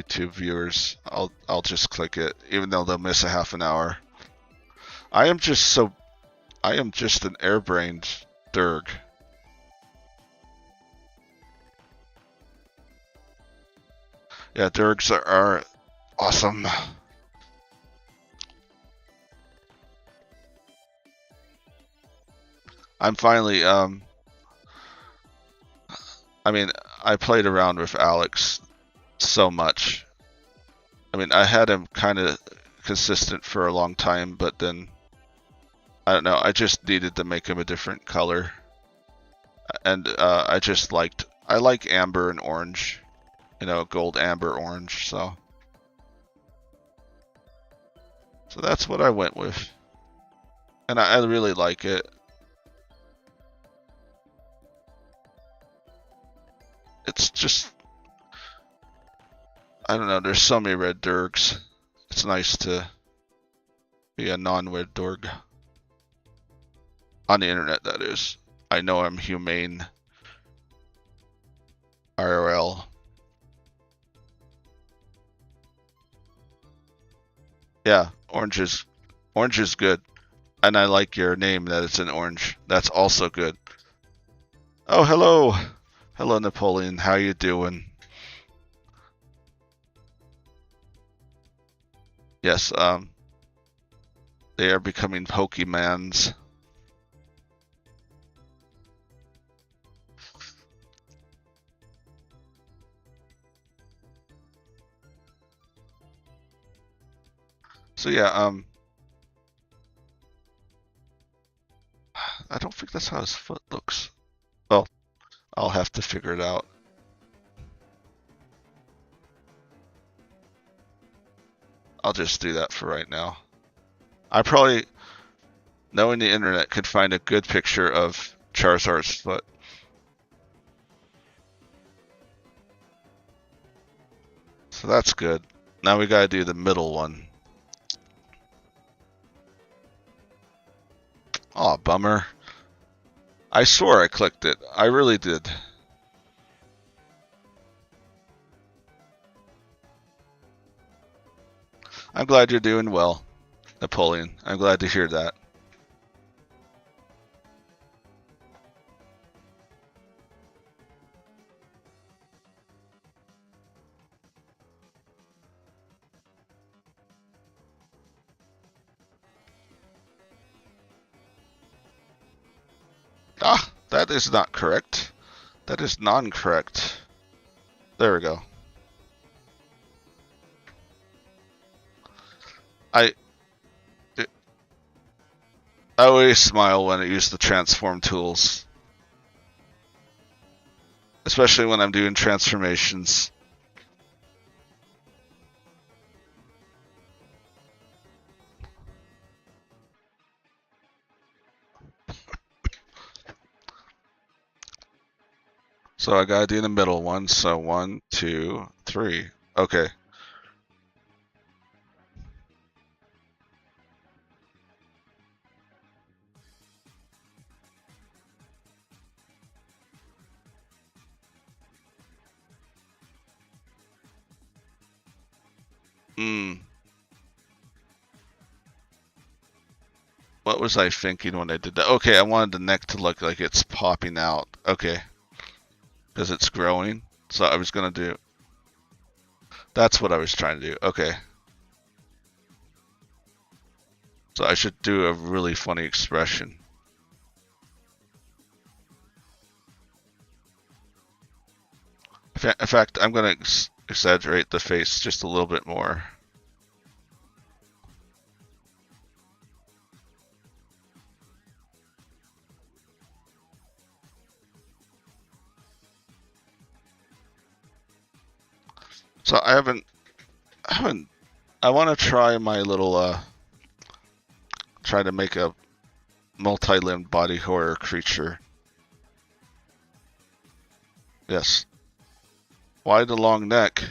YouTube viewers. I'll just click it, even though they'll miss a half an hour. I am just an airbrained Durg. Yeah, Durgs are awesome. I'm finally I mean, I played around with Alex so much. I mean, I had him kind of consistent for a long time, but then I don't know, I just needed to make him a different color. And I like amber and orange. You know, gold, amber, orange, so that's what I went with. And I really like it. It's just, I don't know, there's so many red Durgs. It's nice to be a non-red Durg. On the internet, that is. I know I'm humane. IRL. Yeah, orange is good. And I like your name that it's an orange. That's also good. Oh, hello. Hello, Napoleon. How you doing? Yes, they are becoming Pokemans. So yeah, I don't think that's how his foot looks. Well, I'll have to figure it out. I'll just do that for right now. I probably, knowing the internet, could find a good picture of Charizard's foot. So that's good. Now we gotta do the middle one. Aw, bummer. I swore I clicked it. I really did. I'm glad you're doing well, Napoleon. I'm glad to hear that. Ah, that is not correct. That is non-correct. There we go. I always smile when I use the transform tools. Especially when I'm doing transformations. So I gotta do the middle one. So 1, 2, 3. Okay. What was I thinking when I did that? Okay, I wanted the neck to look like it's popping out. Okay. Because it's growing. So I was gonna do... That's what I was trying to do. Okay. So I should do a really funny expression. In fact, I'm gonna exaggerate the face just a little bit more. So I want to try my little, try to make a multi-limbed body horror creature. Yes. Why the long neck?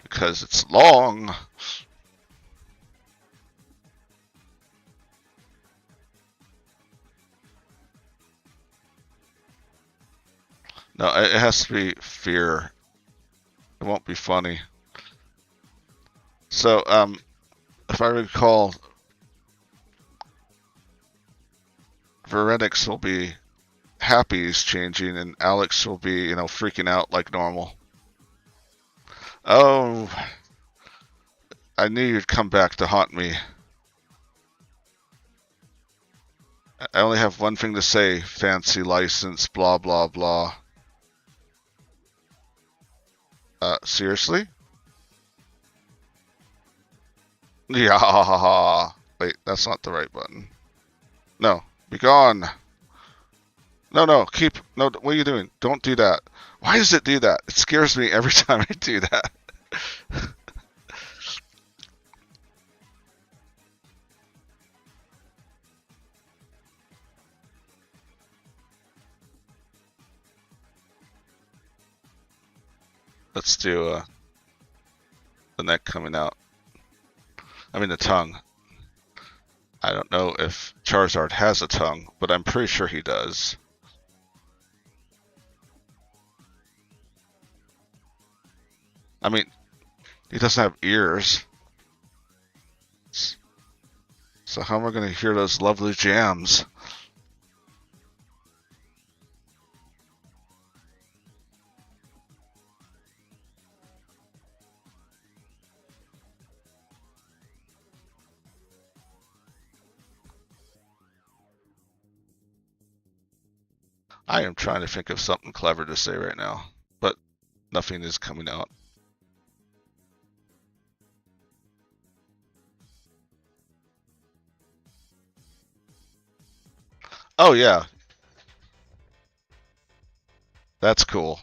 Because it's long. No, it has to be fear. It won't be funny. So, if I recall, Verenix will be happy he's changing, and Alex will be, freaking out like normal. Oh, I knew you'd come back to haunt me. I only have one thing to say, fancy license, blah, blah, blah. Seriously? Yeah. Wait, that's not the right button. No, be gone. No, keep. No, what are you doing? Don't do that. Why does it do that? It scares me every time I do that. Let's do the neck coming out. I mean the tongue. I don't know if Charizard has a tongue, but I'm pretty sure he does. I mean, he doesn't have ears. So how am I going to hear those lovely jams? I am trying to think of something clever to say right now, but nothing is coming out. Oh yeah, that's cool.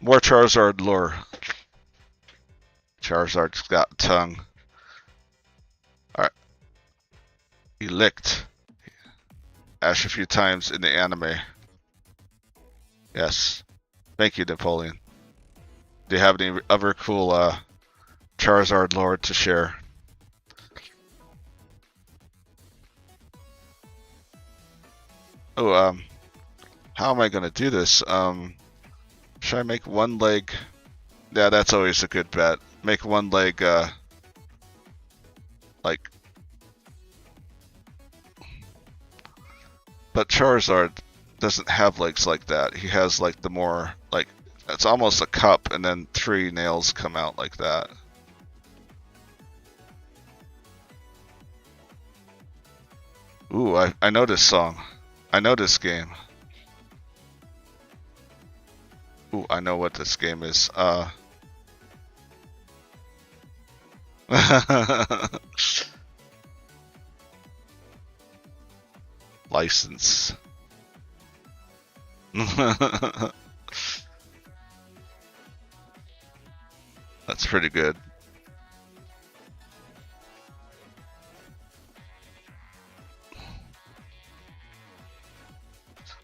More Charizard lore. Charizard's got a tongue. Alright. He licked Ash a few times in the anime. Yes. Thank you, Napoleon. Do you have any other cool Charizard lore to share? Oh, how am I gonna do this? Should I make one leg? Yeah, that's always a good bet. Make one leg, like... But Charizard doesn't have legs like that. He has, like, the more, like... It's almost a cup, and then 3 nails come out like that. Ooh, I know this song. I know this game. Ooh, I know what this game is. License. That's pretty good.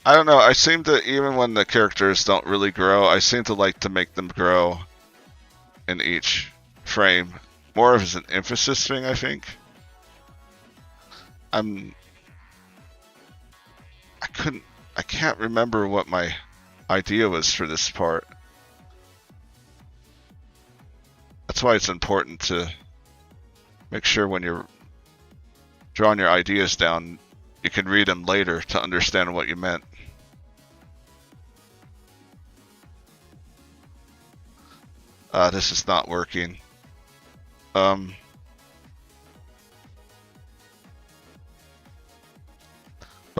I don't know, I seem to, even when the characters don't really grow, I seem to like to make them grow in each frame. More of an emphasis thing, I think. I can't remember what my idea was for this part. That's why it's important to make sure when you're drawing your ideas down, you can read them later to understand what you meant. This is not working. But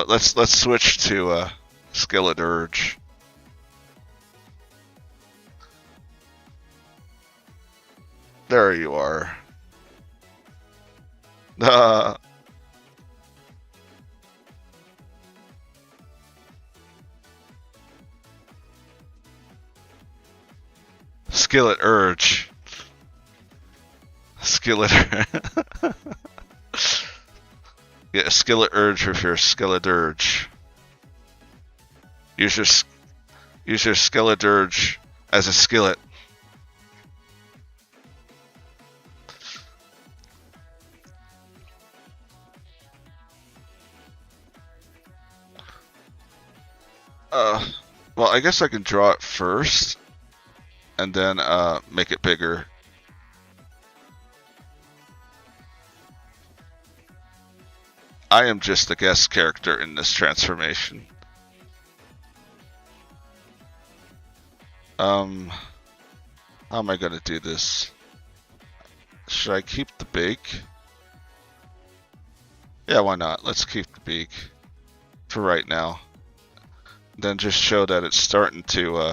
let's switch to Skeledirge. There you are. Skeledirge. Skillet. Yeah, Skeledirge with your Skeledirge. Use your Skeledirge as a skillet. Well, Well, I guess I can draw it first, and then make it bigger. I am just a guest character in this transformation. How am I gonna do this? Should I keep the beak? Yeah, why not? Let's keep the beak for right now. Then just show that it's starting to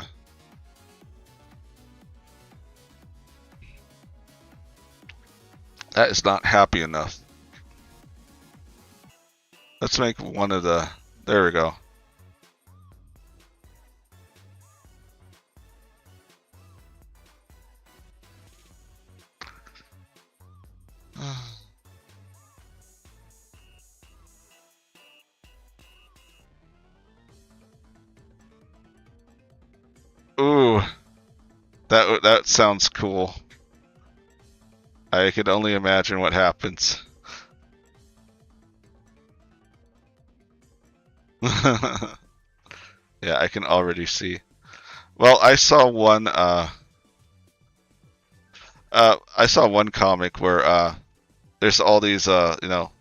that is not happy enough. Let's make one of the, there we go. Ooh, that sounds cool. I could only imagine what happens. Yeah, I can already see. Well, I saw one comic where there's all these you know,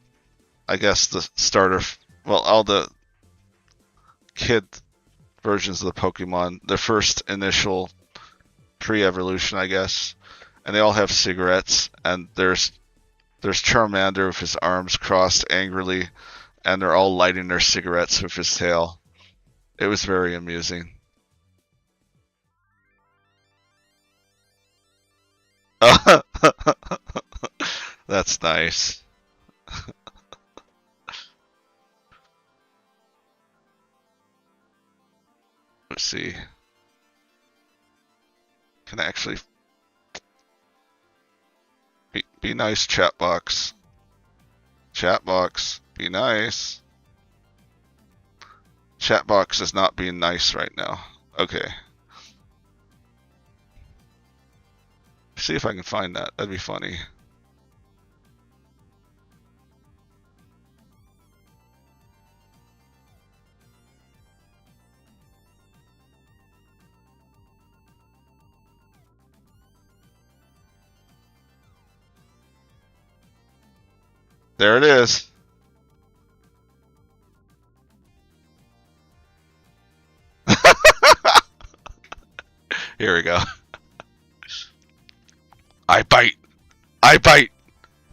I guess the starter, well, all the kid versions of the Pokemon, the first initial pre-evolution, I guess, and they all have cigarettes, and there's Charmander with his arms crossed angrily, and they're all lighting their cigarettes with his tail. It was very amusing. That's nice. Let's see. Can I actually be nice, chat box? Chat box, be nice. Chat box is not being nice right now. Okay. See if I can find that. That'd be funny. There it is. Here we go. I bite. I bite.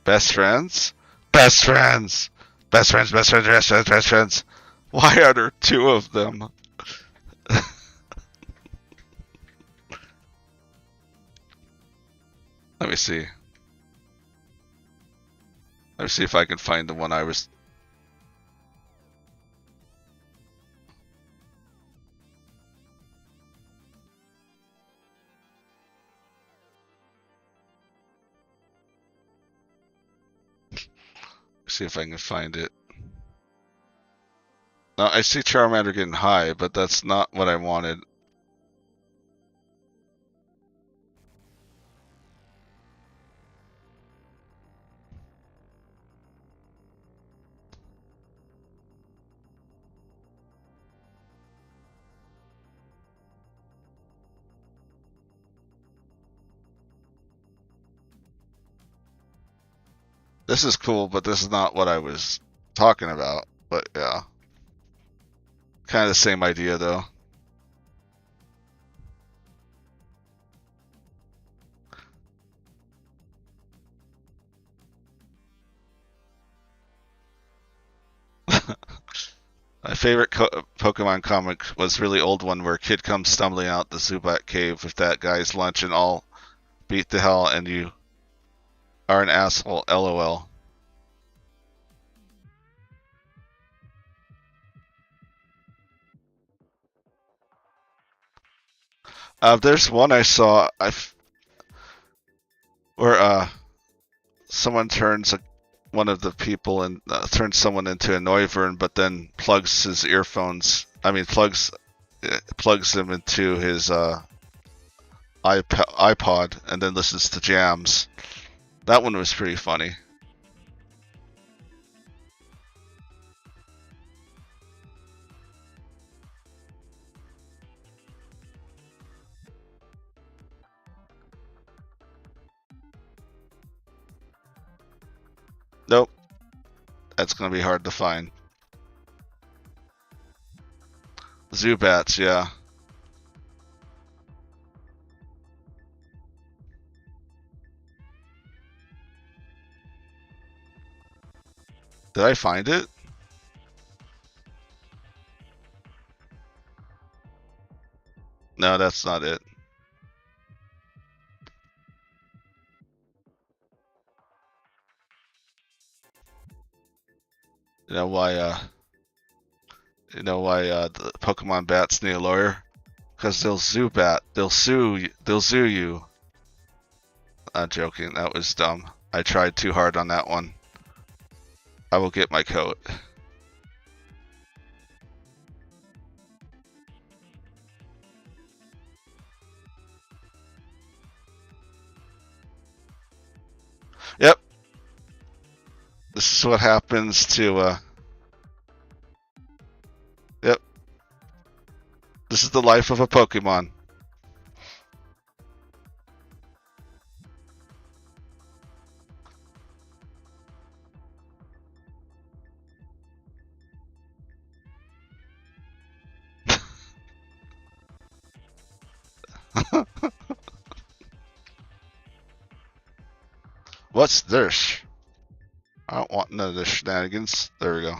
Best friends? Best friends. Best friends, best friends, best friends, best friends. Why are there two of them? Let me see. Let me see if I can find the one I was... See if I can find it. No, I see Charmander getting high, but that's not what I wanted. This is cool, but this is not what I was talking about. But yeah. Kind of the same idea, though. My favorite Pokemon comic was really old one where a kid comes stumbling out the Zubat cave with that guy's lunch and all beat the hell and you are an asshole, LOL. There's one I saw where someone turns one of the people and turns someone into a Noivern, but then plugs his earphones. I mean, plugs them into his iPod and then listens to jams. That one was pretty funny. That's gonna be hard to find. Zubats, yeah. Did I find it? No, that's not it. You know why, the Pokemon bats need a lawyer? Because they'll Zubat. They'll sue you. I'm joking. That was dumb. I tried too hard on that one. I will get my coat. Yep. This is what happens to, Yep. This is the life of a Pokemon. What's this? I don't want none of this shenanigans. There we go.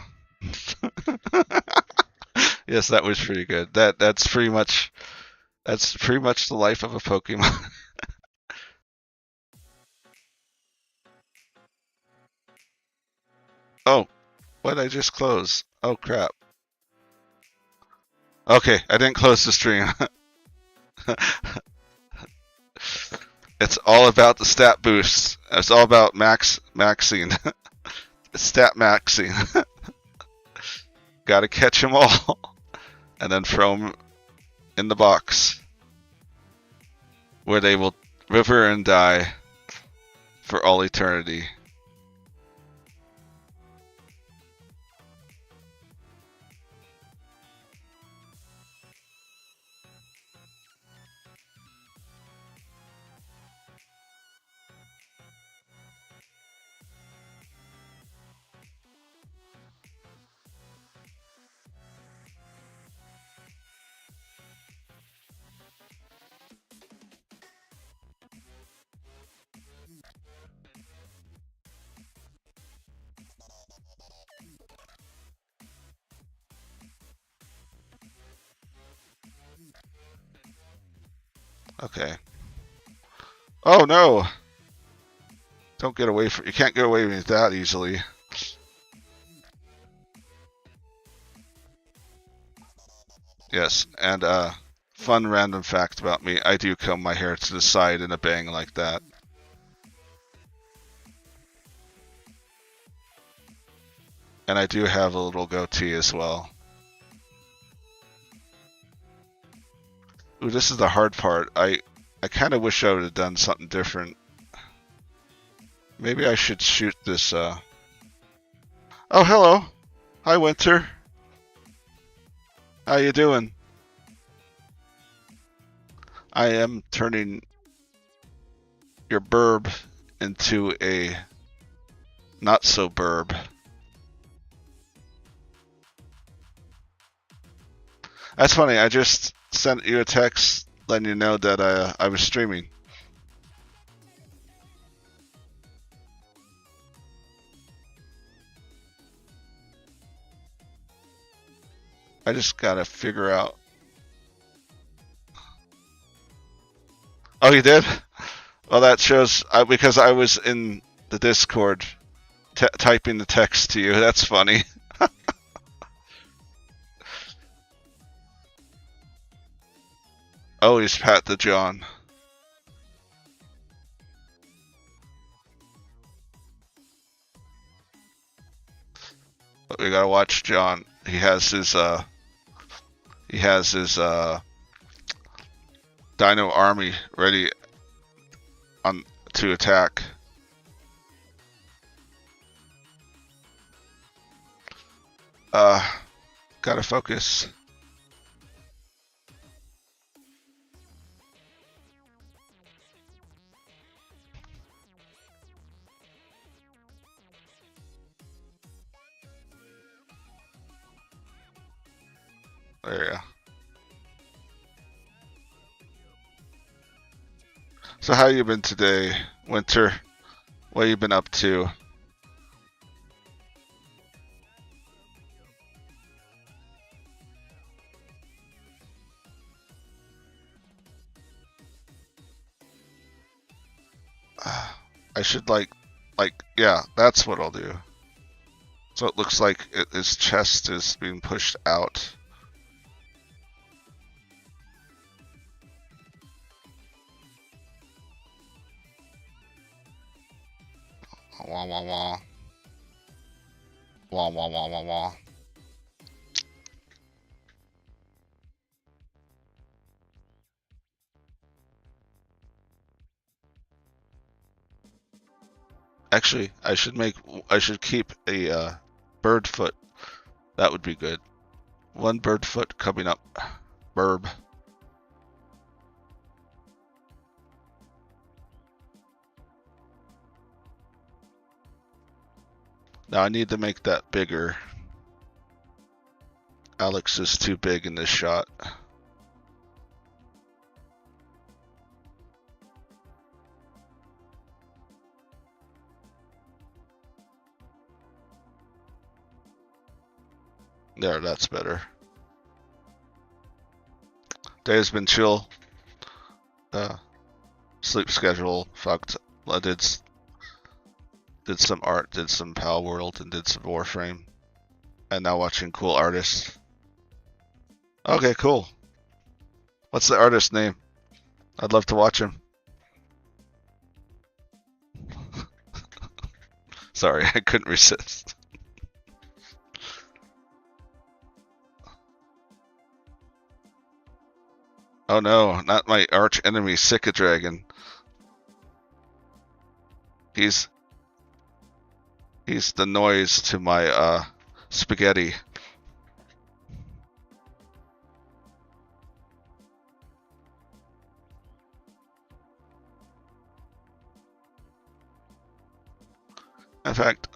Yes, that was pretty good. That's pretty much the life of a Pokemon. Oh, what did I just close? Oh crap. Okay, I didn't close the stream. It's all about the stat boosts. It's all about maxing. Stat maxing. Gotta catch them all. And then throw them in the box. Where they will river and die for all eternity. Okay. Oh no! Don't get away from. You can't get away with that easily. Yes, and fun random fact about me: I do comb my hair to the side in a bang like that. And I do have a little goatee as well. Ooh, this is the hard part. I kind of wish I would have done something different. Maybe I should shoot this. Oh, hello. Hi, Winter. How you doing? I am turning your burb into a not so burb. That's funny. I just sent you a text letting you know that I was streaming. I just gotta figure out. Oh, you did? Well, that shows because I was in the Discord typing the text to you. That's funny. Always Pat the John. But we gotta watch John. He has his Dino army ready to attack. Gotta focus. There you go. So how you been today, Winter? What you been up to? I should yeah, that's what I'll do. So it looks like his chest is being pushed out. Wah wah wah. Wah wah wah wah wah. Actually, I should keep a bird foot. That would be good. One bird foot coming up. Burb. Now I need to make that bigger. Alex is too big in this shot. There, that's better. Day has been chill. Sleep schedule fucked. I did some art, did some Pal World, and did some Warframe. And now watching cool artists. Okay, cool. What's the artist name? I'd love to watch him. Sorry, I couldn't resist. Oh no, not my arch enemy, Sika Dragon. He's the noise to my spaghetti. In fact,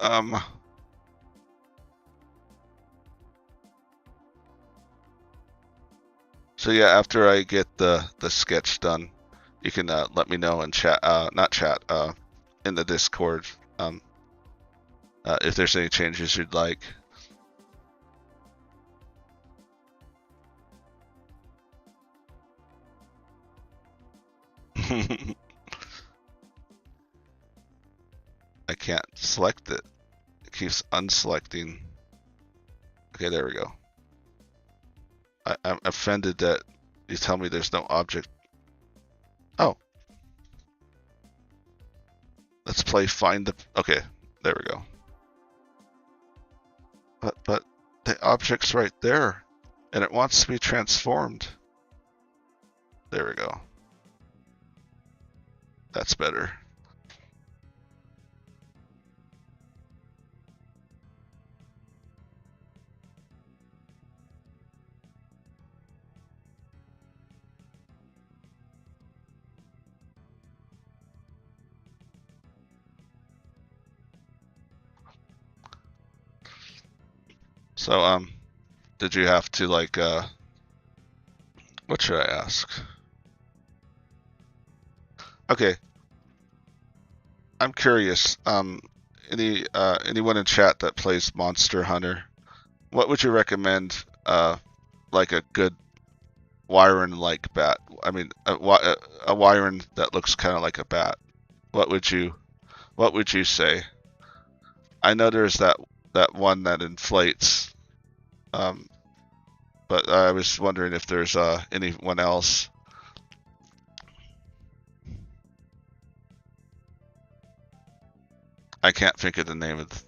so yeah, after I get the sketch done, you can let me know in chat, not chat, in the Discord, if there's any changes you'd like. I can't select it. It keeps unselecting. Okay, there we go. I'm offended that you tell me there's no object. Oh. Let's play find the... Okay, there we go. But the object's right there, and it wants to be transformed. There we go. That's better. So, did you have to like, what should I ask? Okay, I'm curious. Anyone in chat that plays Monster Hunter, what would you recommend? Like a good Wyvern-like bat. I mean, a Wyvern that looks kind of like a bat. What would you say? I know there's that one that inflates. Um, but I was wondering if there's anyone else. I can't think of the name of.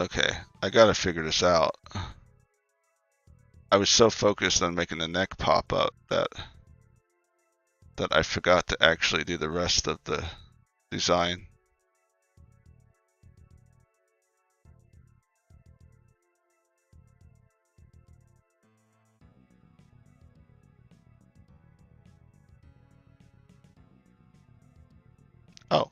Okay, I gotta figure this out. I was so focused on making the neck pop up that I forgot to actually do the rest of the design. Oh,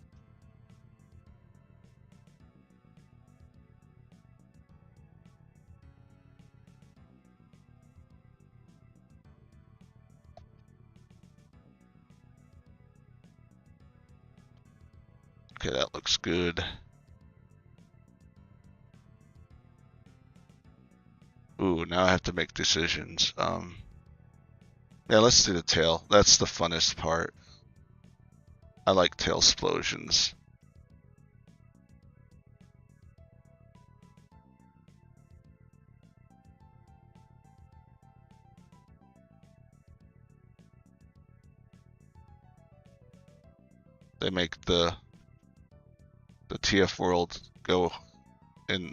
Okay, that looks good. Ooh, now I have to make decisions. Yeah, let's do the tail. That's the funnest part. I like tail explosions. They make the TF world go in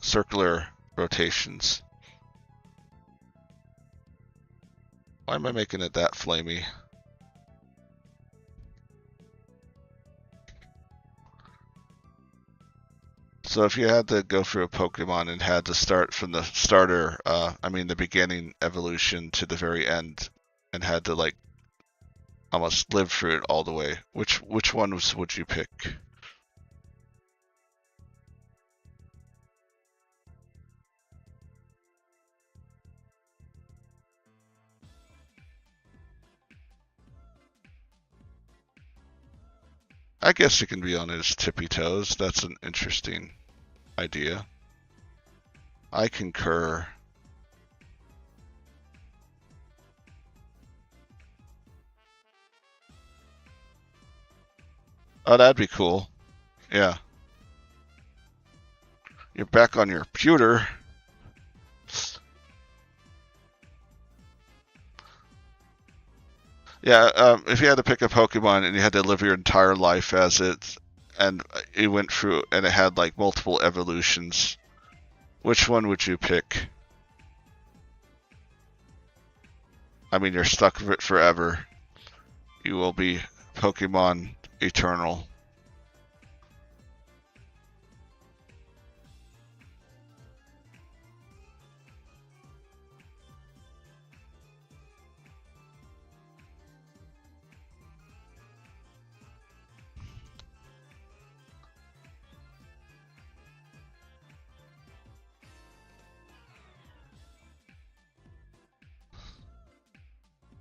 circular rotations. Why am I making it that flamey? So if you had to go through a Pokemon and had to start from the starter, the beginning evolution to the very end, and had to like almost live through it all the way, which ones would you pick? I guess you can be on his tippy toes. That's an interesting idea. I concur. Oh, that'd be cool. Yeah. You're back on your pewter. Yeah, if you had to pick a Pokemon and you had to live your entire life as it, and you went through and it had like multiple evolutions, which one would you pick? I mean, you're stuck with it forever. You will be Pokemon eternal.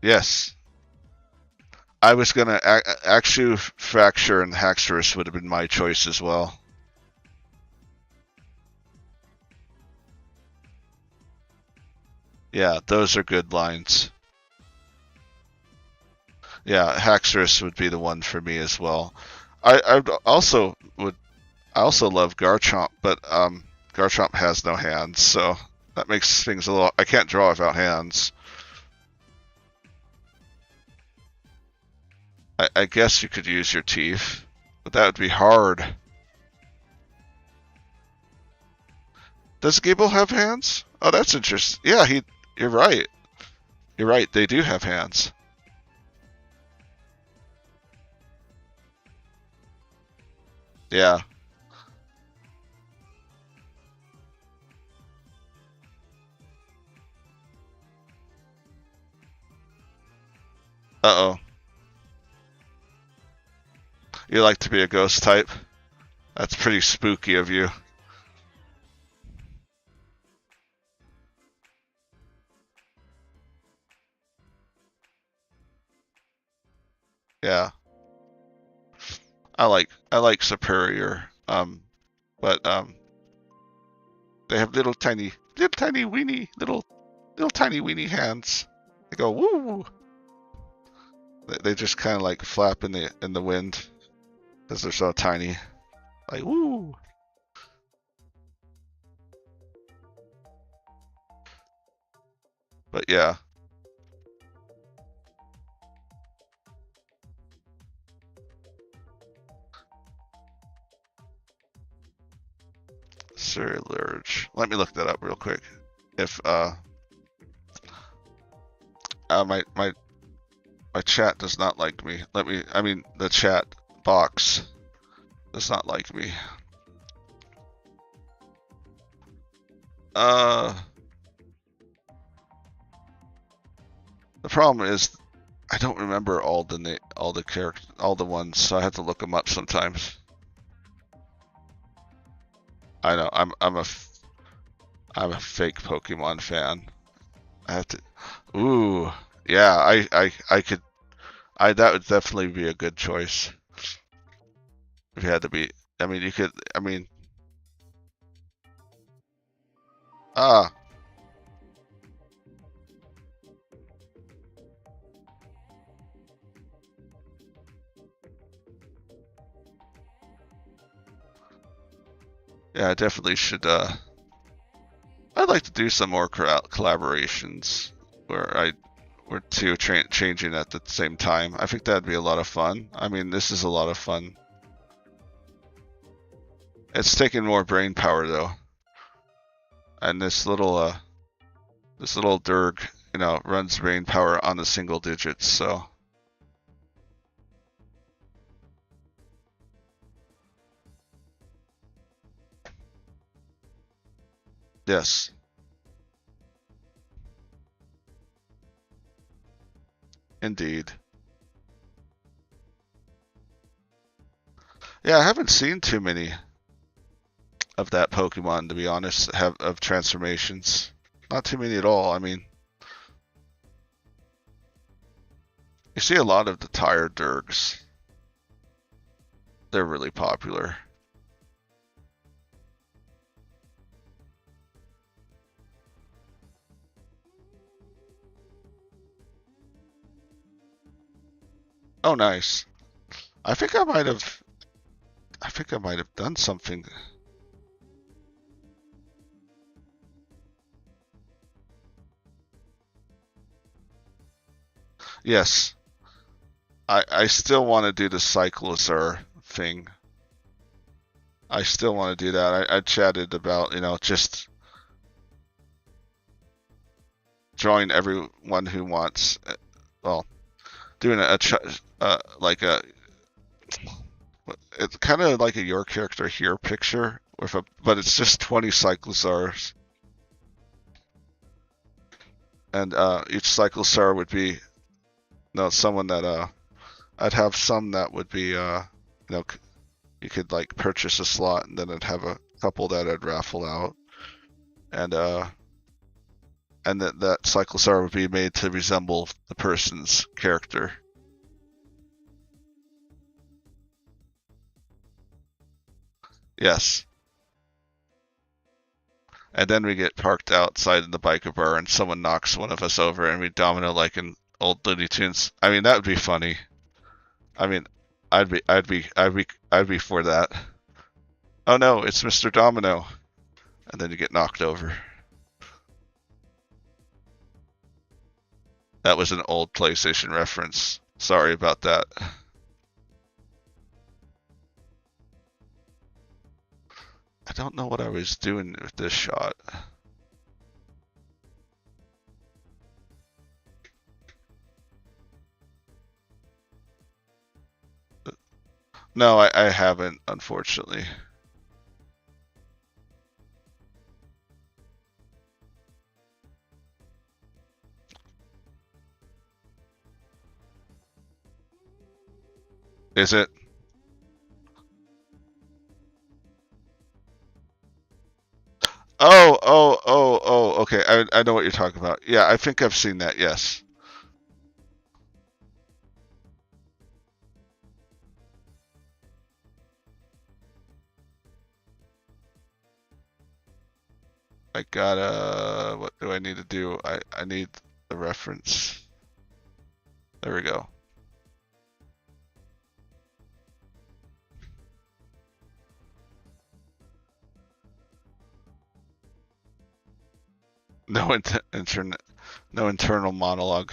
Yes. I was gonna Axew, Fracture, and Haxorus would have been my choice as well. Yeah, those are good lines. Yeah, Haxorus would be the one for me as well. I also love Garchomp, but Garchomp has no hands, so that makes things a little. I can't draw without hands. I guess you could use your teeth, but that would be hard. Does Gable have hands? Oh, that's interesting. Yeah, you're right. You're right. They do have hands. Yeah. Uh-oh. You like to be a ghost type? That's pretty spooky of you. Yeah. I like Superior. But they have little tiny weeny little tiny weeny hands. They go woo. They just kind of like flap in the wind because they're so tiny. Like woo. But yeah. Ceruledge. Let me look that up real quick. If my chat does not like me. The chat box does not like me. The problem is I don't remember all the characters, all the ones, so I have to look them up sometimes. I know I'm a fake Pokemon fan. I have to. Ooh, yeah. I could. That would definitely be a good choice. If you had to be, I mean, you could. I mean, ah, yeah, I definitely should. I'd like to do some more collaborations where we're two changing at the same time. I think that'd be a lot of fun. I mean, this is a lot of fun. It's taking more brain power though, and this little Durg, runs brain power on the single digits. So yes, indeed. Yeah, I haven't seen too many of that Pokemon, to be honest, have of transformations. Not too many at all. I mean, you see a lot of the tired Durgs. They're really popular. Oh, nice. I think I might have. I think I might have done something. Yes, I still want to do the Cyclosaur thing. I still want to do that. I chatted about, just join everyone who wants. Well, doing like a, it's kind of like a your character here picture but it's just 20 Cyclosaurs, and each Cyclosaur would be, someone that I'd have some that would be, you could like purchase a slot, and then I'd have a couple that I'd raffle out, and that Cyclosaur would be made to resemble the person's character. Yes. And then we get parked outside in the biker bar, and someone knocks one of us over, and we domino like in old Looney Tunes. I mean, that would be funny. I mean, I'd be for that. Oh no, it's Mr. Domino, and then you get knocked over. That was an old PlayStation reference. Sorry about that. I don't know what I was doing with this shot. No, I haven't, unfortunately. Is it? Oh, okay. I know what you're talking about. Yeah, I think I've seen that, yes. I gotta, what do I need to do? I need the reference. There we go. No no internal monologue.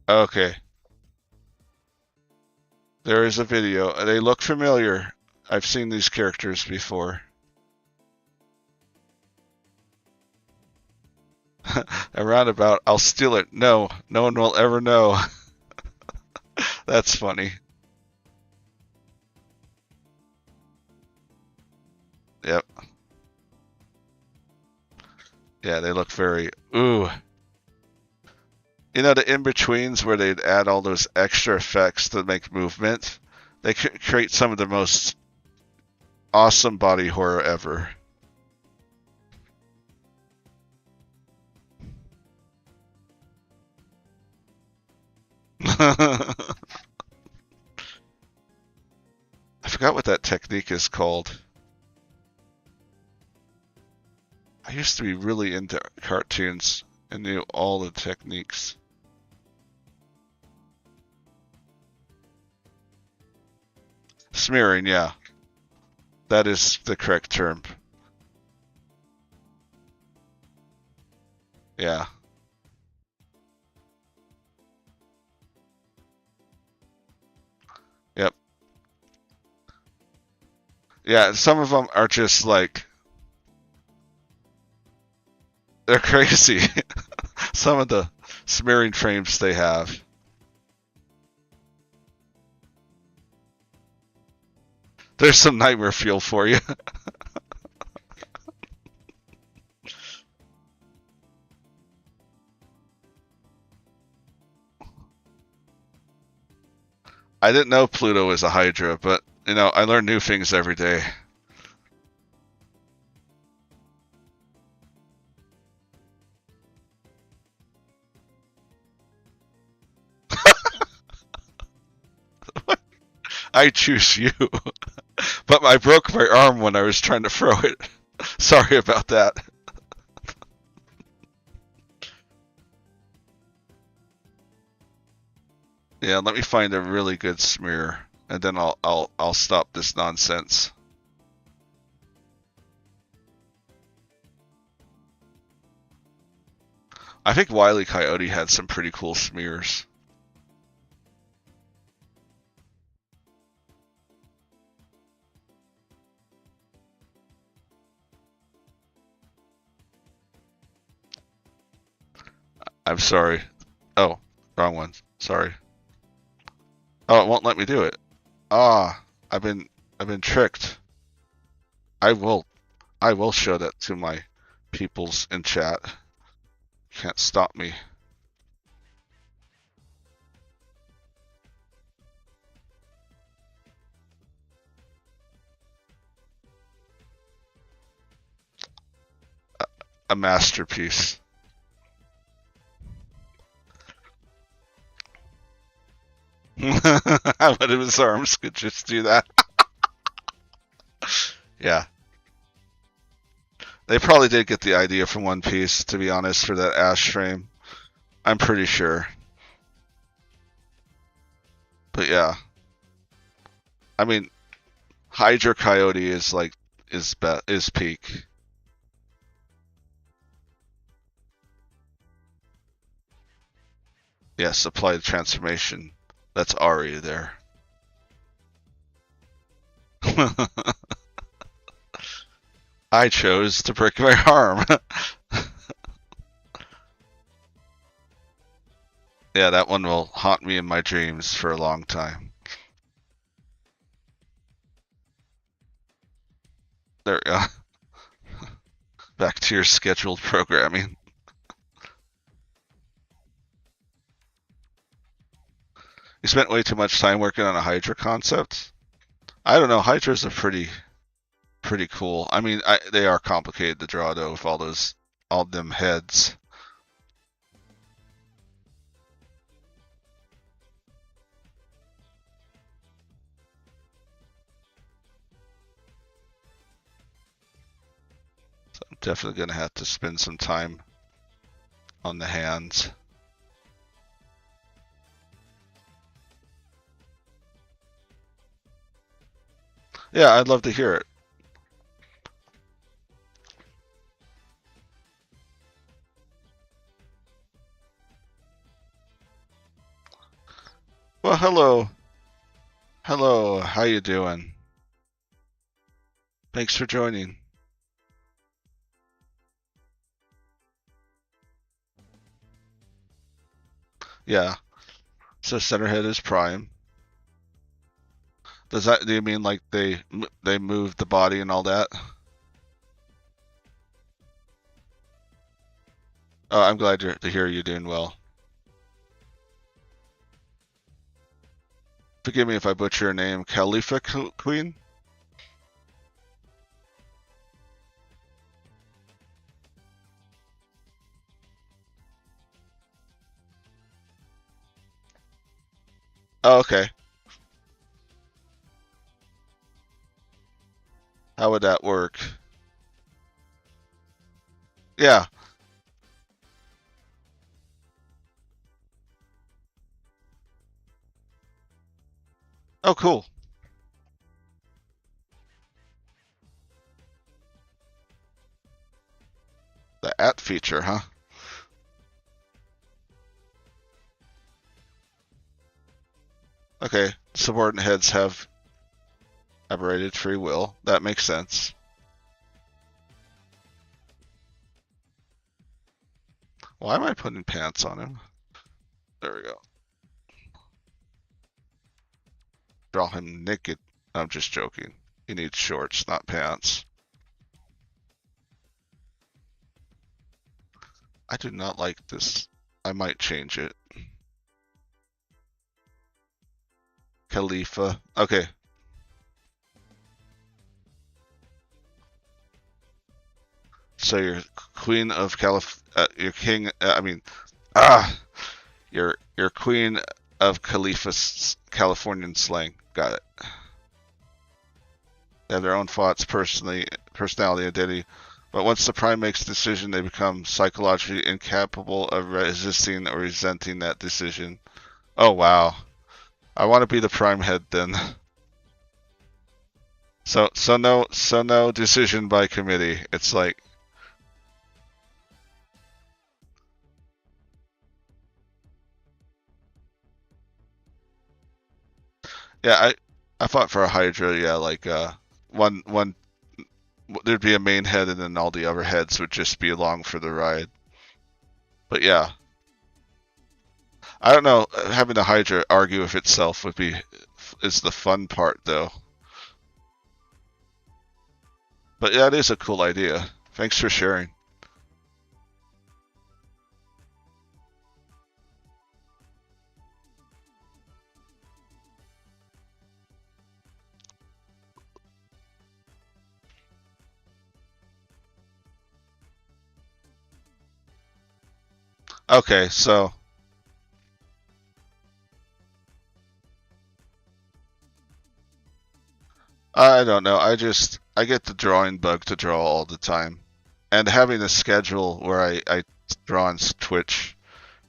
Okay. There is a video. They look familiar. I've seen these characters before. A roundabout, I'll steal it. No, no one will ever know. That's funny. Yep. Yeah, they look very ooh. You know, the in-betweens where they'd add all those extra effects to make movement, they could create some of the most awesome body horror ever. I forgot what that technique is called. I used to be really into cartoons and knew all the techniques. Smearing, yeah. That is the correct term. Yeah. Yep. Yeah, some of them are just like they're crazy. Some of the smearing frames they have. There's some nightmare fuel for you. I didn't know Pluto was a Hydra, but you know, I learn new things every day. I choose you. But I broke my arm when I was trying to throw it. Sorry about that. Yeah, let me find a really good smear, and then I'll stop this nonsense. I think Wile E. Coyote had some pretty cool smears. I'm sorry. Oh, wrong one. Sorry. Oh, it won't let me do it. Ah, I've been tricked. I will I will show that to my peoples in chat. Can't stop me. A masterpiece. One of his arms could just do that. Yeah. They probably did get the idea from One Piece, to be honest, for that Ash frame. I'm pretty sure. But yeah. I mean, Hydra Coyote is like is peak. Yes, applied transformation. That's Ari there. I chose to break my arm. Yeah, that one will haunt me in my dreams for a long time. There we go. Back to your scheduled programming. You spent way too much time working on a Hydra concept. I don't know. Hydras are pretty cool. I mean, they are complicated to draw though, with all them heads. So I'm definitely gonna have to spend some time on the hands. Yeah, I'd love to hear it. Well, hello. Hello, how you doing? Thanks for joining. Yeah. So Centerhead is Prime. Do you mean like they move the body and all that? Oh, I'm glad to hear you're doing well. Forgive me if I butcher your name. Khalifa Queen? Oh, okay. How would that work? Yeah. Oh, cool. The at feature, huh? Okay. Subordinate heads have aberrated free will. That makes sense. Why am I putting pants on him? There we go. Draw him naked. I'm just joking. He needs shorts, not pants. I do not like this. I might change it. Khalifa. Okay. So you're queen of your king. You're queen of Khalifa's Californian slang. Got it. They have their own thoughts, personality, identity. But once the prime makes a decision, they become psychologically incapable of resisting or resenting that decision. Oh wow. I want to be the prime head then. So no decision by committee. It's like, yeah, I fought for a Hydra. Yeah, like one there'd be a main head and then all the other heads would just be along for the ride. But yeah, I don't know. Having the Hydra argue with itself is the fun part though. But yeah, it is a cool idea. Thanks for sharing. Okay, so I don't know. I get the drawing bug to draw all the time, and having a schedule where I draw on Twitch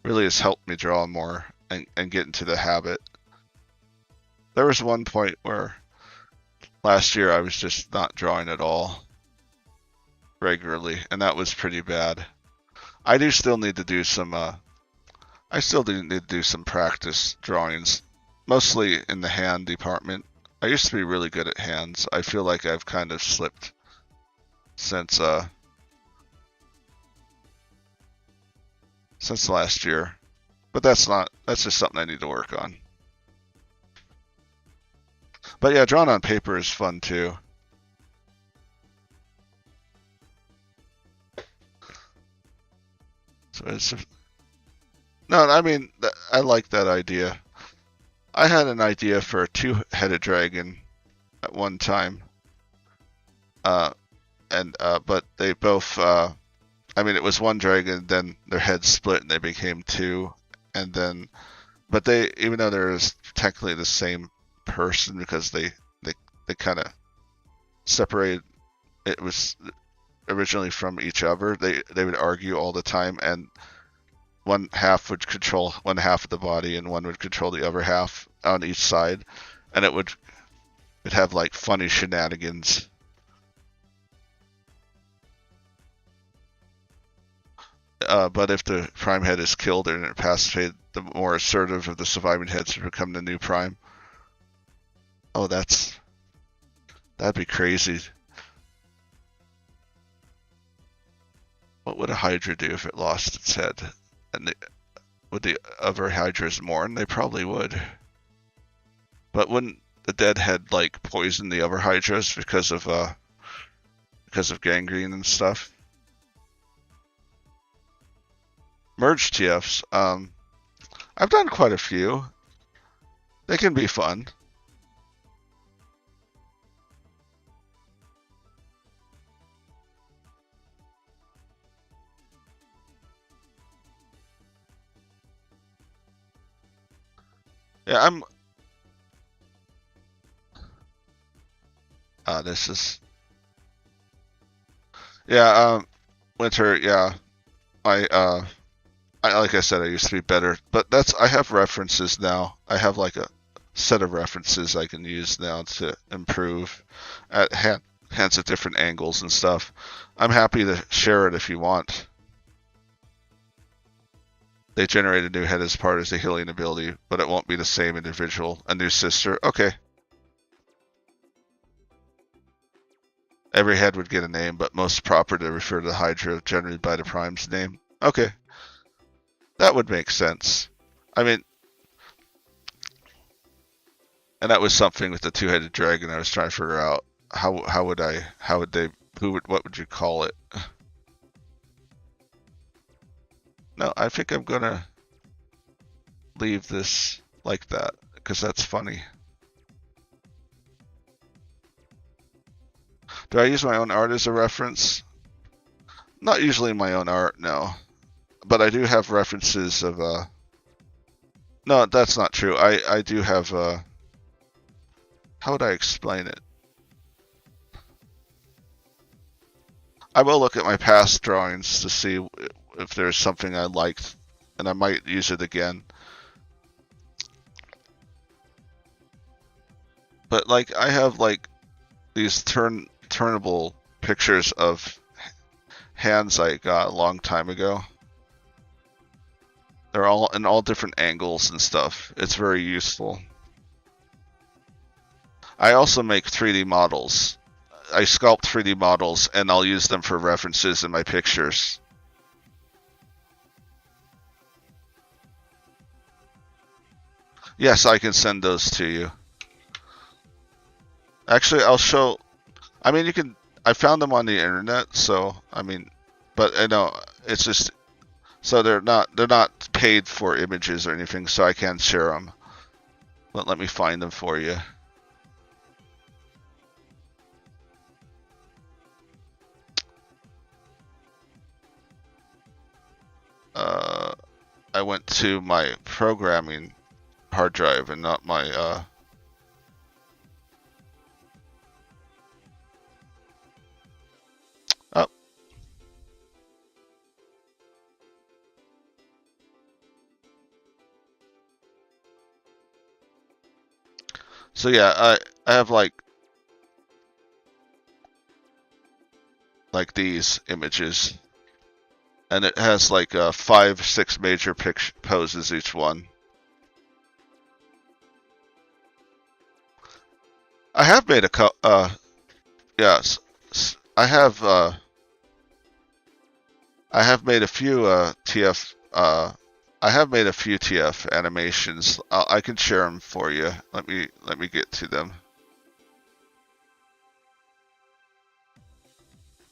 really has helped me draw more and get into the habit. There was one point where last year I was just not drawing at all regularly, and that was pretty bad. I do still need to do some. I still do need to do some practice drawings, mostly in the hand department. I used to be really good at hands. I feel like I've kind of slipped since since last year. But that's just something I need to work on. But yeah, drawing on paper is fun too. So it's no, I mean I like that idea. I had an idea for a two-headed dragon at one time, uh, and but they both. I mean, it was one dragon, then their heads split and they became two, and then, but they even though they're technically the same person because they kind of separated. It was originally from each other. They would argue all the time, and one half would control one half of the body and one would control the other half on each side, and it'd have like funny shenanigans. But if the prime head is killed or incapacitated, the more assertive of the surviving heads would become the new prime. Oh, that'd be crazy. What would a Hydra do if it lost its head? And would the other Hydras mourn? They probably would. But wouldn't the dead head like poison the other Hydras because of gangrene and stuff? merge TFs. I've done quite a few. They can be fun. Yeah, I'm. This is. Yeah, Winter. Yeah, I like I said, I used to be better, but I have references now. I have like a set of references I can use now to improve at hands at different angles and stuff. I'm happy to share it if you want. They generate a new head as part of the healing ability, but it won't be the same individual. A new sister. Okay. Every head would get a name, but most proper to refer to the Hydra generally by the Prime's name. Okay. That would make sense. I mean, and that was something with the two-headed dragon I was trying to figure out. What would you call it? No, I think I'm gonna leave this like that, because that's funny. Do I use my own art as a reference? Not usually my own art, no. But I do have references of, no, that's not true. I do have, how would I explain it? I will look at my past drawings to see if there's something I liked, and I might use it again. But like, I have like these turnable pictures of hands I got a long time ago. They're all in all different angles and stuff. It's very useful. I also make 3D models. I sculpt 3D models and I'll use them for references in my pictures. Yes, I can send those to you. Actually, I'll show. I mean, you can. I found them on the internet, so I mean, but I know it's just so they're not paid for images or anything, so I can't share them. But let me find them for you. I went to my programming hard drive and not my oh. So yeah, I have like these images, and it has like 5, 6 major poses each one. I have made yes, I have made a few TF I have made a few TF animations. I can share them for you. Let me get to them.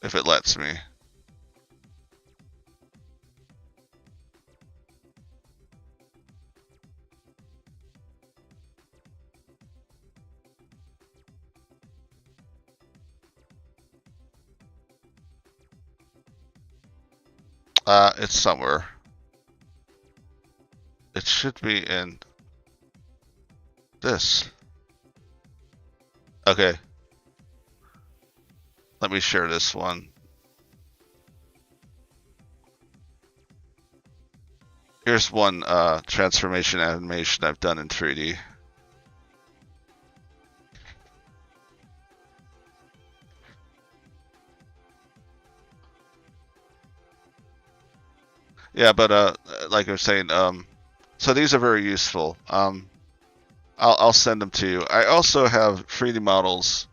If it lets me. It's somewhere. It should be in this. Okay. Let me share this one. Here's one transformation animation I've done in 3D. Yeah, but like I was saying, so these are very useful. I'll send them to you. I also have 3D models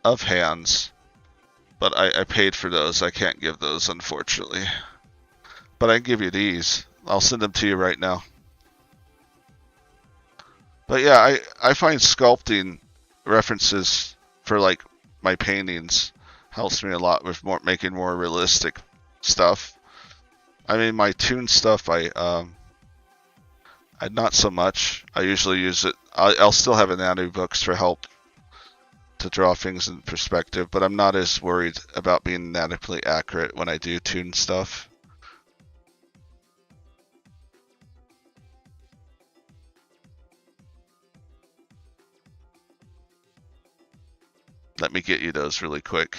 of hands, but I paid for those. I can't give those, unfortunately. But I can give you these. I'll send them to you right now. But yeah, I find sculpting references for like my paintings helps me a lot with making more realistic stuff. I mean, my Toon stuff, I not so much. I usually use it. I'll still have anatomy books for help to draw things in perspective, but I'm not as worried about being anatomically accurate when I do Toon stuff. Let me get you those really quick.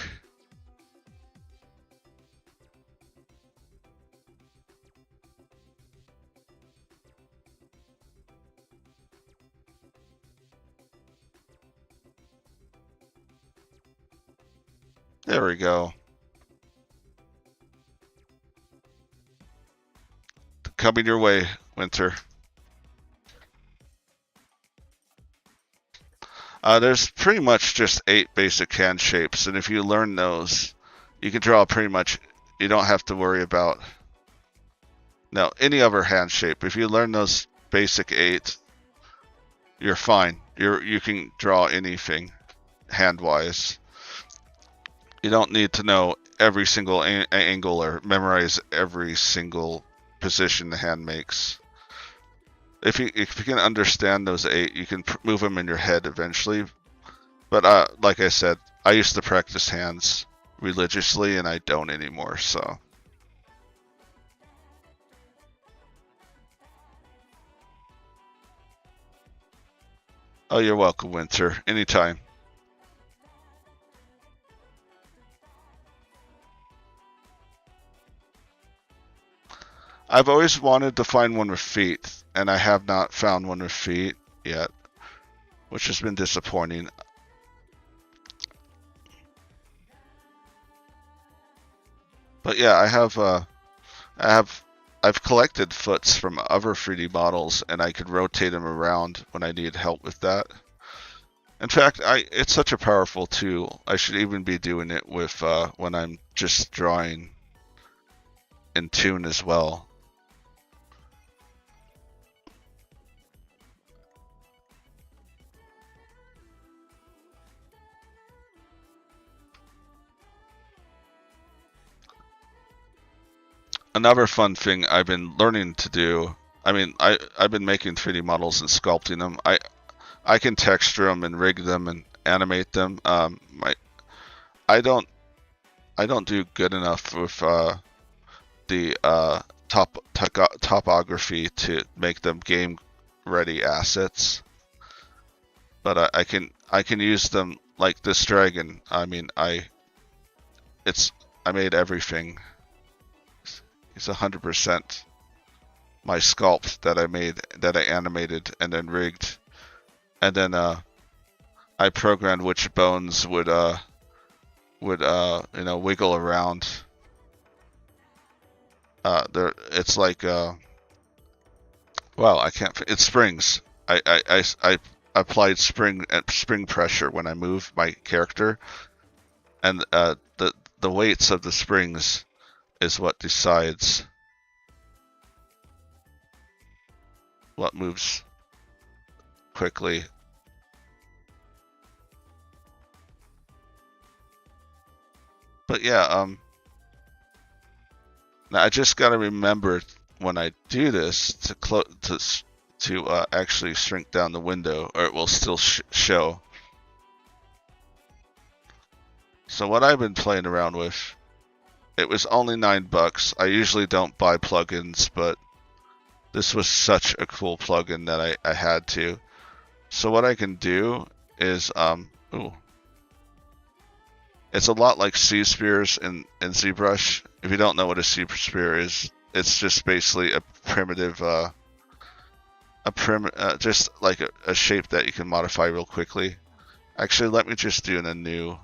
There we go. Coming your way, Winter. There's pretty much just 8 basic hand shapes, and if you learn those, you can draw pretty much. You don't have to worry about any other hand shape. If you learn those basic 8, you're fine. You can draw anything hand-wise. You don't need to know every single angle or memorize every single position the hand makes. If you can understand those 8, you can move them in your head eventually. But like I said, I used to practice hands religiously, and I don't anymore. So. Oh, you're welcome, Winter. Anytime. I've always wanted to find one with feet, and I have not found one with feet yet, which has been disappointing. But yeah, I've collected foots from other 3D models, and I could rotate them around when I need help with that. In fact, it's such a powerful tool. I should even be doing it with when I'm just drawing in Toon as well. Another fun thing I've been learning to do, I mean, I've been making 3D models and sculpting them. I can texture them and rig them and animate them. I don't do good enough with the topography to make them game ready assets. But I can use them like this dragon. I mean, I made everything. It's 100% my sculpt that I made, that I animated and then rigged, and then I programmed which bones would wiggle around. It's like wow, I can't. It's springs. I applied spring pressure when I move my character, and the weights of the springs is what decides what moves quickly. But yeah, now I just gotta remember when I do this to actually shrink down the window, or it will still show. So what I've been playing around with, it was only $9. I usually don't buy plugins, but this was such a cool plugin that I had to. So what I can do is, it's a lot like C-Spheres in ZBrush. If you don't know what a C-Sphere is, it's just basically a primitive, just like a shape that you can modify real quickly. Actually, let me just do in a new.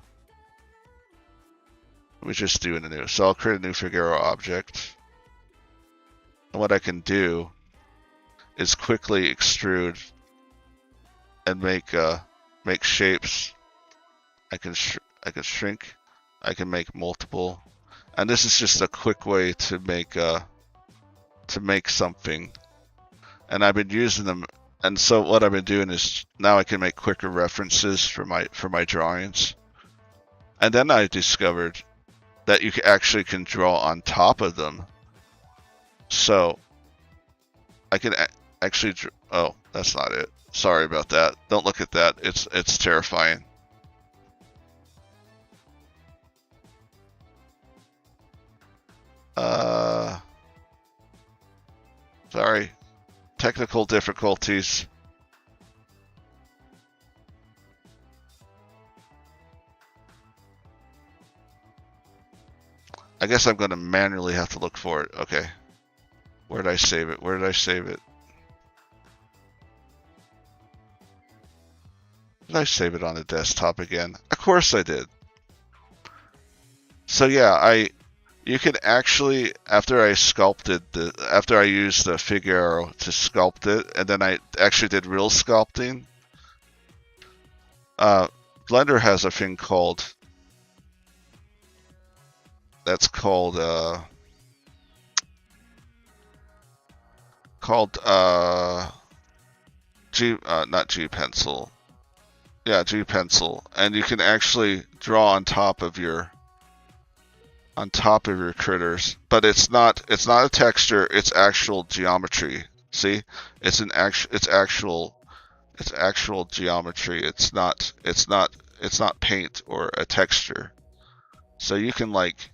So I'll create a new Figaro object. And what I can do is quickly extrude and make shapes. I can shrink. I can make multiple, and this is just a quick way to make something. And I've been using them, and so what I've been doing is now I can make quicker references for my drawings. And then I discovered that you actually can draw on top of them. So I can actually. Oh, that's not it. Sorry about that. Don't look at that. It's terrifying. Sorry. Technical difficulties. I guess I'm going to manually have to look for it. Okay. Where did I save it? Where did I save it? Did I save it on the desktop again? Of course I did. So yeah, you can actually, after I used the Figaro to sculpt it, and then I actually did real sculpting. Blender has a thing called not G Pencil. Yeah, G Pencil, and you can actually draw on top of your critters, but it's not a texture, it's actual geometry. See? It's actual geometry. It's not paint or a texture. So you can, like,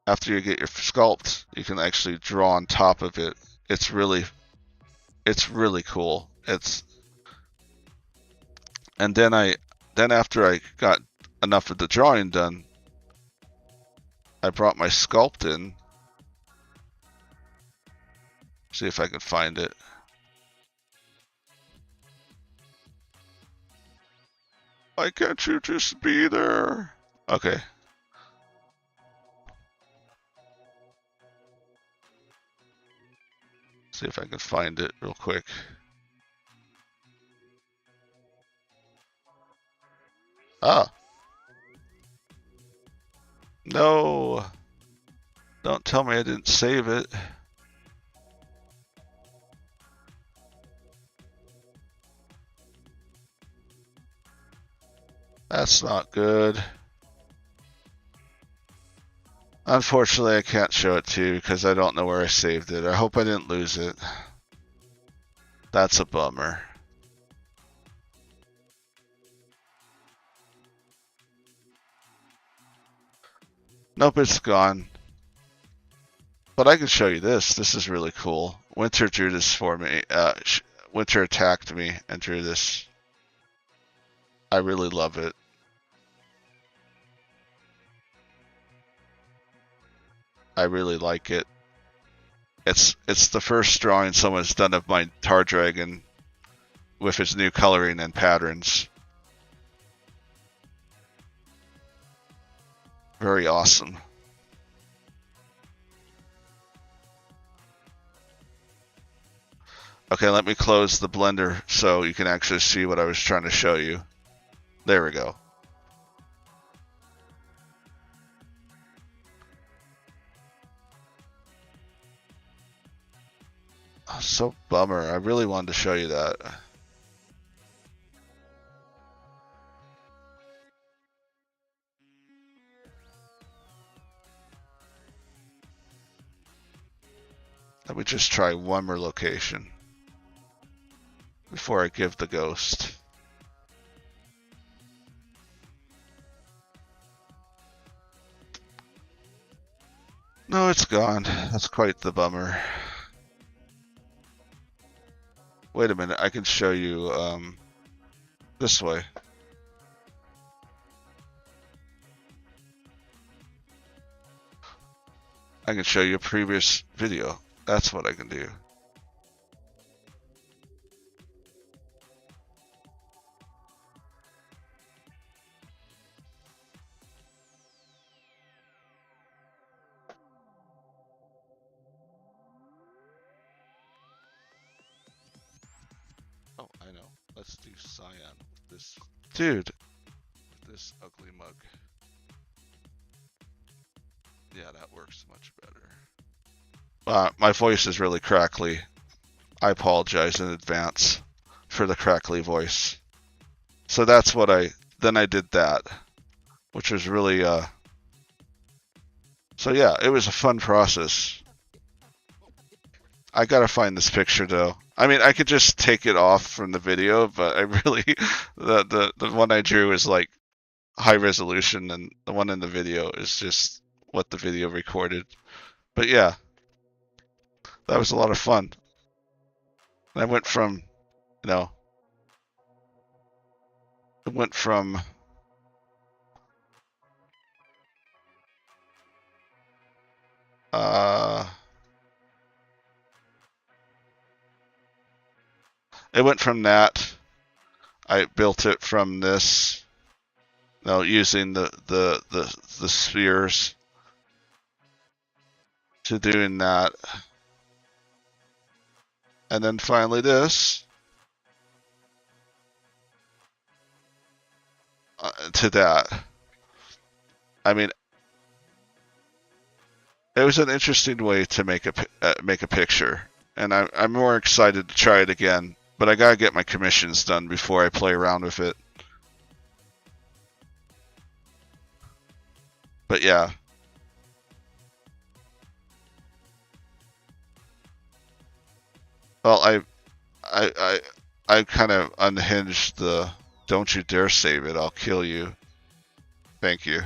after you get your sculpt, you can actually draw on top of it. It's really cool. And then after I got enough of the drawing done, I brought my sculpt in. See if I can find it. Why can't you just be there? Okay. See if I can find it real quick. Ah. No. Don't tell me I didn't save it. That's not good. Unfortunately, I can't show it to you because I don't know where I saved it. I hope I didn't lose it. That's a bummer. Nope, it's gone. But I can show you this. This is really cool. Winter drew this for me. Winter attacked me and drew this. I really love it. I really like it. It's the first drawing someone's done of my Tar Dragon with his new coloring and patterns. Very awesome. Okay, let me close the Blender so you can actually see what I was trying to show you. There we go. Oh, so bummer. I really wanted to show you that. Let me just try one more location before I give the ghost. No, it's gone. That's quite the bummer. Wait a minute, I can show you this way. I can show you a previous video. That's what I can do. Oh, I know. Let's do cyan with this. Dude, with this ugly mug. Yeah, that works much better. My voice is really crackly. I apologize in advance for the crackly voice. So that's what I did that, which was really so yeah, it was a fun process. I gotta find this picture though. I mean, I could just take it off from the video, but I really the one I drew is like high resolution, and the one in the video is just what the video recorded. But yeah, that was a lot of fun. And I went from, you know, it went from uh, it went from that. I built it from this, using the spheres, to doing that, and then finally this, to that. I mean, it was an interesting way to make a picture, and I'm more excited to try it again. But I gotta get my commissions done before I play around with it. But yeah. Well, I kind of unhinged the "Don't you dare save it, I'll kill you." Thank you.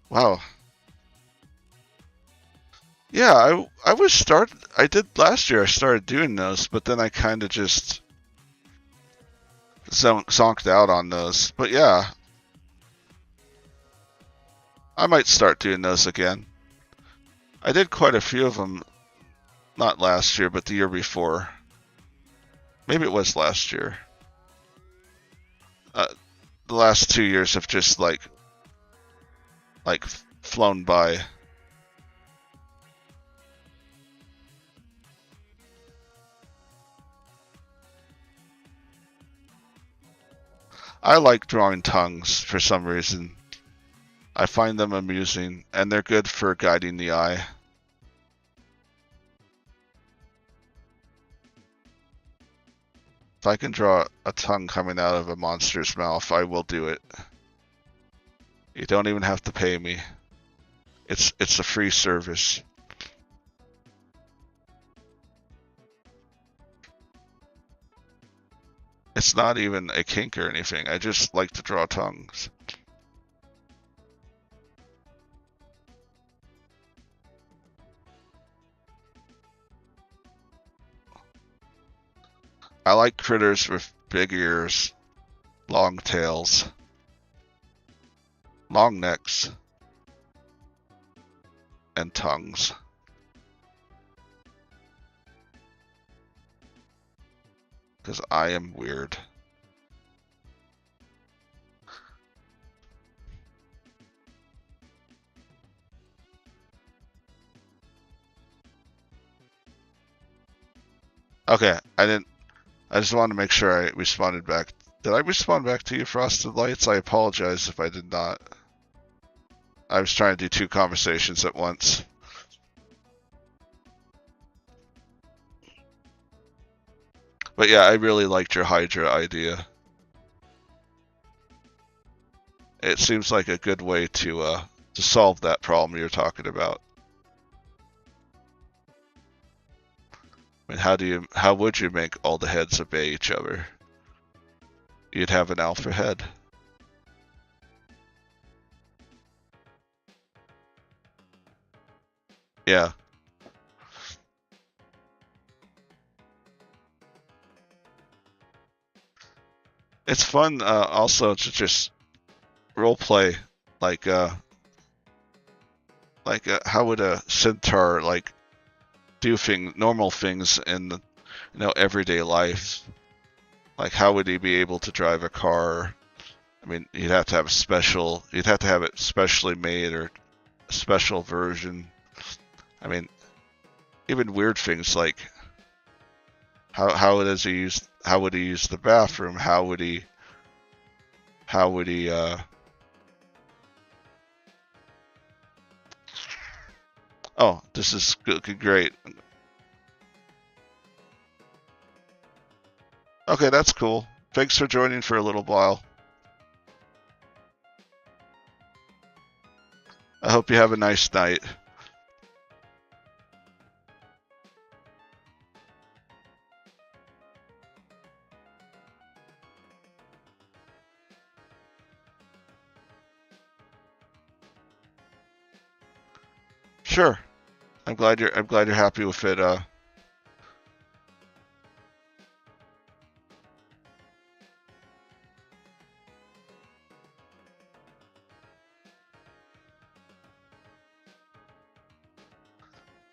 Wow. Yeah, I did last year. I started doing those, but then I kind of just zonked out on those. But yeah, I might start doing those again. I did quite a few of them, not last year, but the year before. Maybe it was last year. The last 2 years have just like flown by. I like drawing tongues for some reason. I find them amusing, and they're good for guiding the eye. If I can draw a tongue coming out of a monster's mouth, I will do it. You don't even have to pay me. It's a free service. It's not even a kink or anything. I just like to draw tongues. I like critters with big ears, long tails, long necks, and tongues. Because I am weird. Okay, I just wanted to make sure I responded back. Did I respond back to you, Frosted Lights? I apologize if I did not. I was trying to do 2 conversations at once. But yeah, I really liked your Hydra idea. It seems like a good way to solve that problem you're talking about. I mean, how would you make all the heads obey each other? You'd have an alpha head. Yeah. It's fun also to just role play, like how would a centaur do normal things in everyday life? Like how would he be able to drive a car? I mean, you'd have to have it specially made, or a special version. I mean, even weird things like how would he use the bathroom? How would he Oh, this is great. Okay, that's cool. Thanks for joining for a little while. I hope you have a nice night. Sure. I'm glad you're happy with it.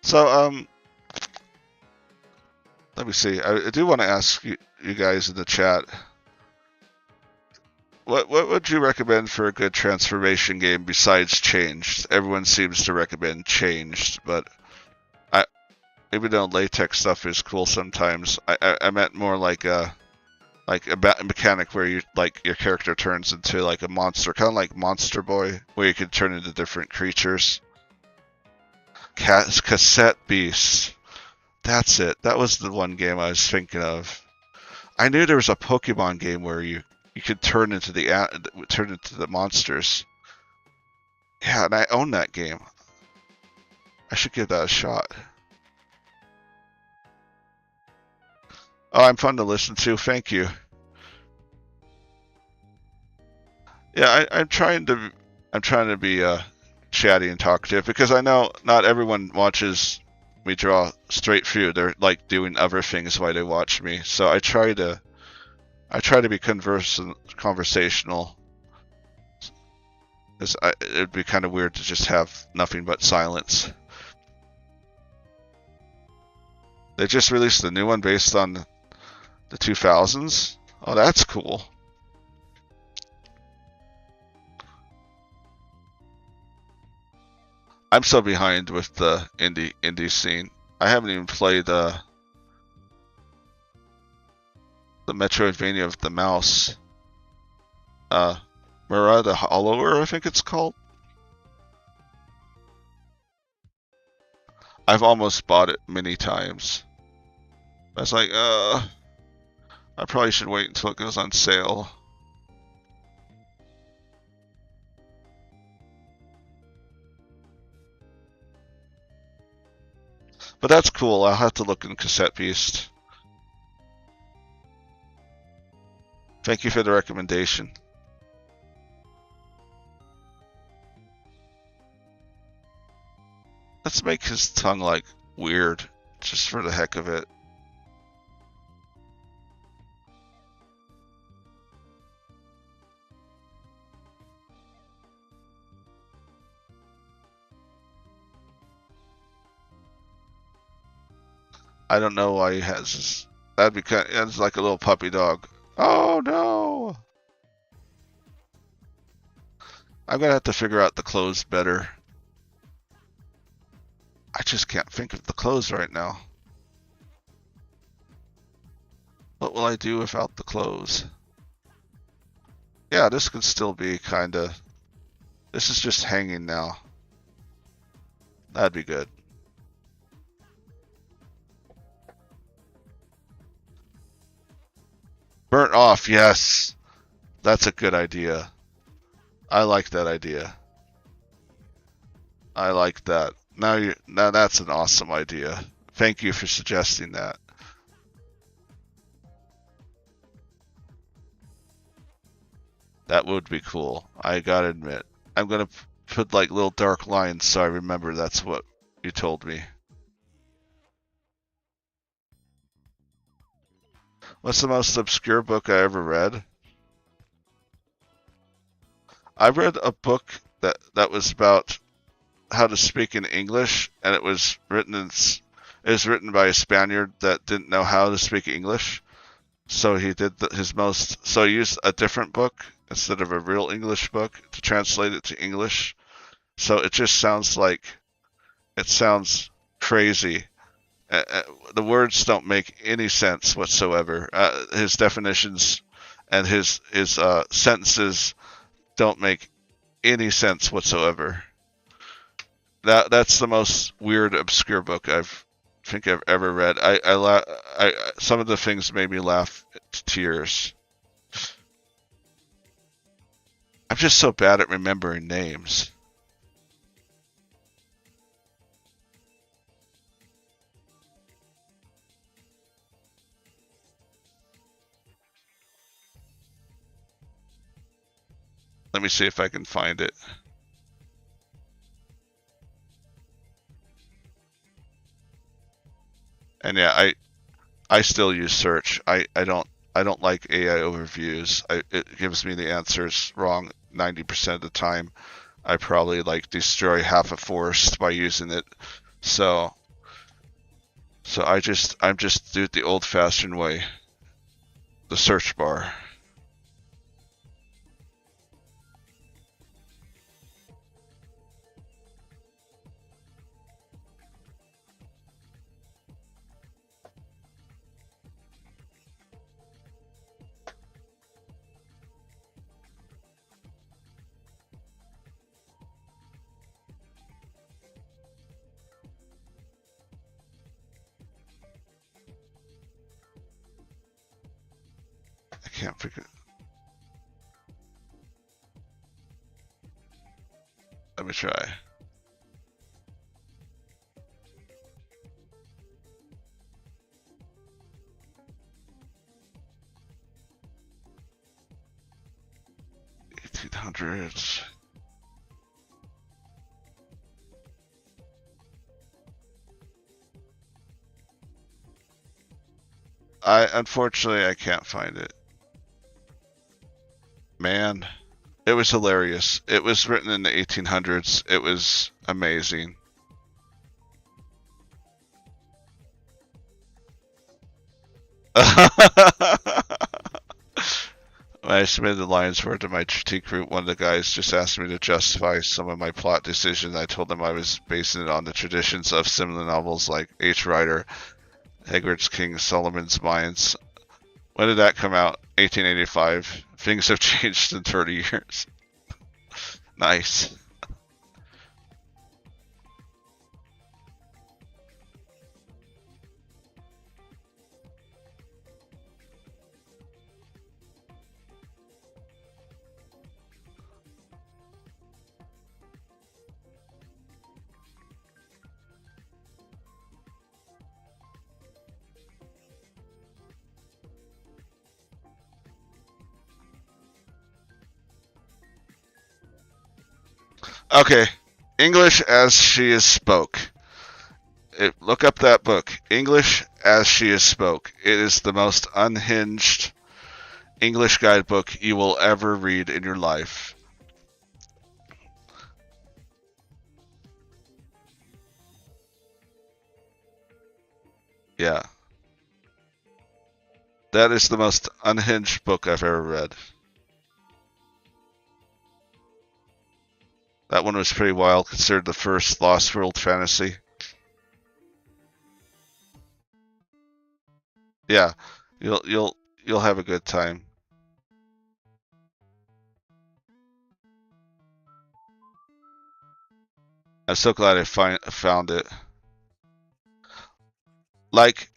So let me see. I do want to ask you guys in the chat. What would you recommend for a good transformation game besides Changed? Everyone seems to recommend Changed, but I even though latex stuff is cool sometimes, I meant more like a mechanic where you like your character turns into like a monster, kind of like Monster Boy, where you can turn into different creatures. Cassette Beast. That's it. That was the one game I was thinking of. I knew there was a Pokemon game where you could turn into the monsters. Yeah, and I own that game. I should give that a shot. Oh, I'm fun to listen to. Thank you. Yeah, I'm trying to be chatty and talkative because I know not everyone watches me draw straight through. They're like doing other things while they watch me. So I try to be conversational. It'd be kind of weird to just have nothing but silence. They just released a new one based on the 2000s. Oh, that's cool. I'm so behind with the indie scene. I haven't even played the Metroidvania with the mouse. Mura the Hollower, I think it's called. I've almost bought it many times. I was like, I probably should wait until it goes on sale. But that's cool. I'll have to look in Cassette Beast. Thank you for the recommendation. Let's make his tongue like weird, just for the heck of it. I don't know why he has this. That'd be kind of, it's like a little puppy dog. Oh no! I'm gonna have to figure out the clothes better. I just can't think of the clothes right now. What will I do without the clothes? Yeah, this can still be kinda... This is just hanging now. That'd be good. Burnt off, yes! That's a good idea. I like that idea. I like that. Now that's an awesome idea. Thank you for suggesting that. That would be cool. I gotta admit. I'm gonna put like little dark lines so I remember that's what you told me. What's the most obscure book I ever read? I read a book that was about how to speak in English, and it was written by a Spaniard that didn't know how to speak English. So he did so he used a different book instead of a real English book to translate it to English. So it just sounds crazy. The words don't make any sense whatsoever. His definitions and his sentences don't make any sense whatsoever. That's the most weird, obscure book I've ever read. Some of the things made me laugh to tears. I'm just so bad at remembering names. Let me see if I can find it. Yeah, I still use search. I don't like AI overviews. It gives me the answers wrong 90% of the time. I probably like destroy half a forest by using it. So I'm just do it the old-fashioned way. The search bar. I can't figure. Let me try. $1,800. Unfortunately I can't find it. Man, it was hilarious. It was written in the 1800s. It was amazing. When I submitted the lines word to my critique group, one of the guys just asked me to justify some of my plot decisions. I told him I was basing it on the traditions of similar novels like H. Rider, Egbert's King, Solomon's Mines. When did that come out? 1885. Things have changed in 30 years. Nice. Okay, English as She Is Spoke. Look up that book, English as She Is Spoke. It is the most unhinged English guidebook you will ever read in your life. Yeah. That is the most unhinged book I've ever read. That one was pretty wild, considered the first Lost World fantasy. Yeah, you'll have a good time. I'm so glad I found it. Like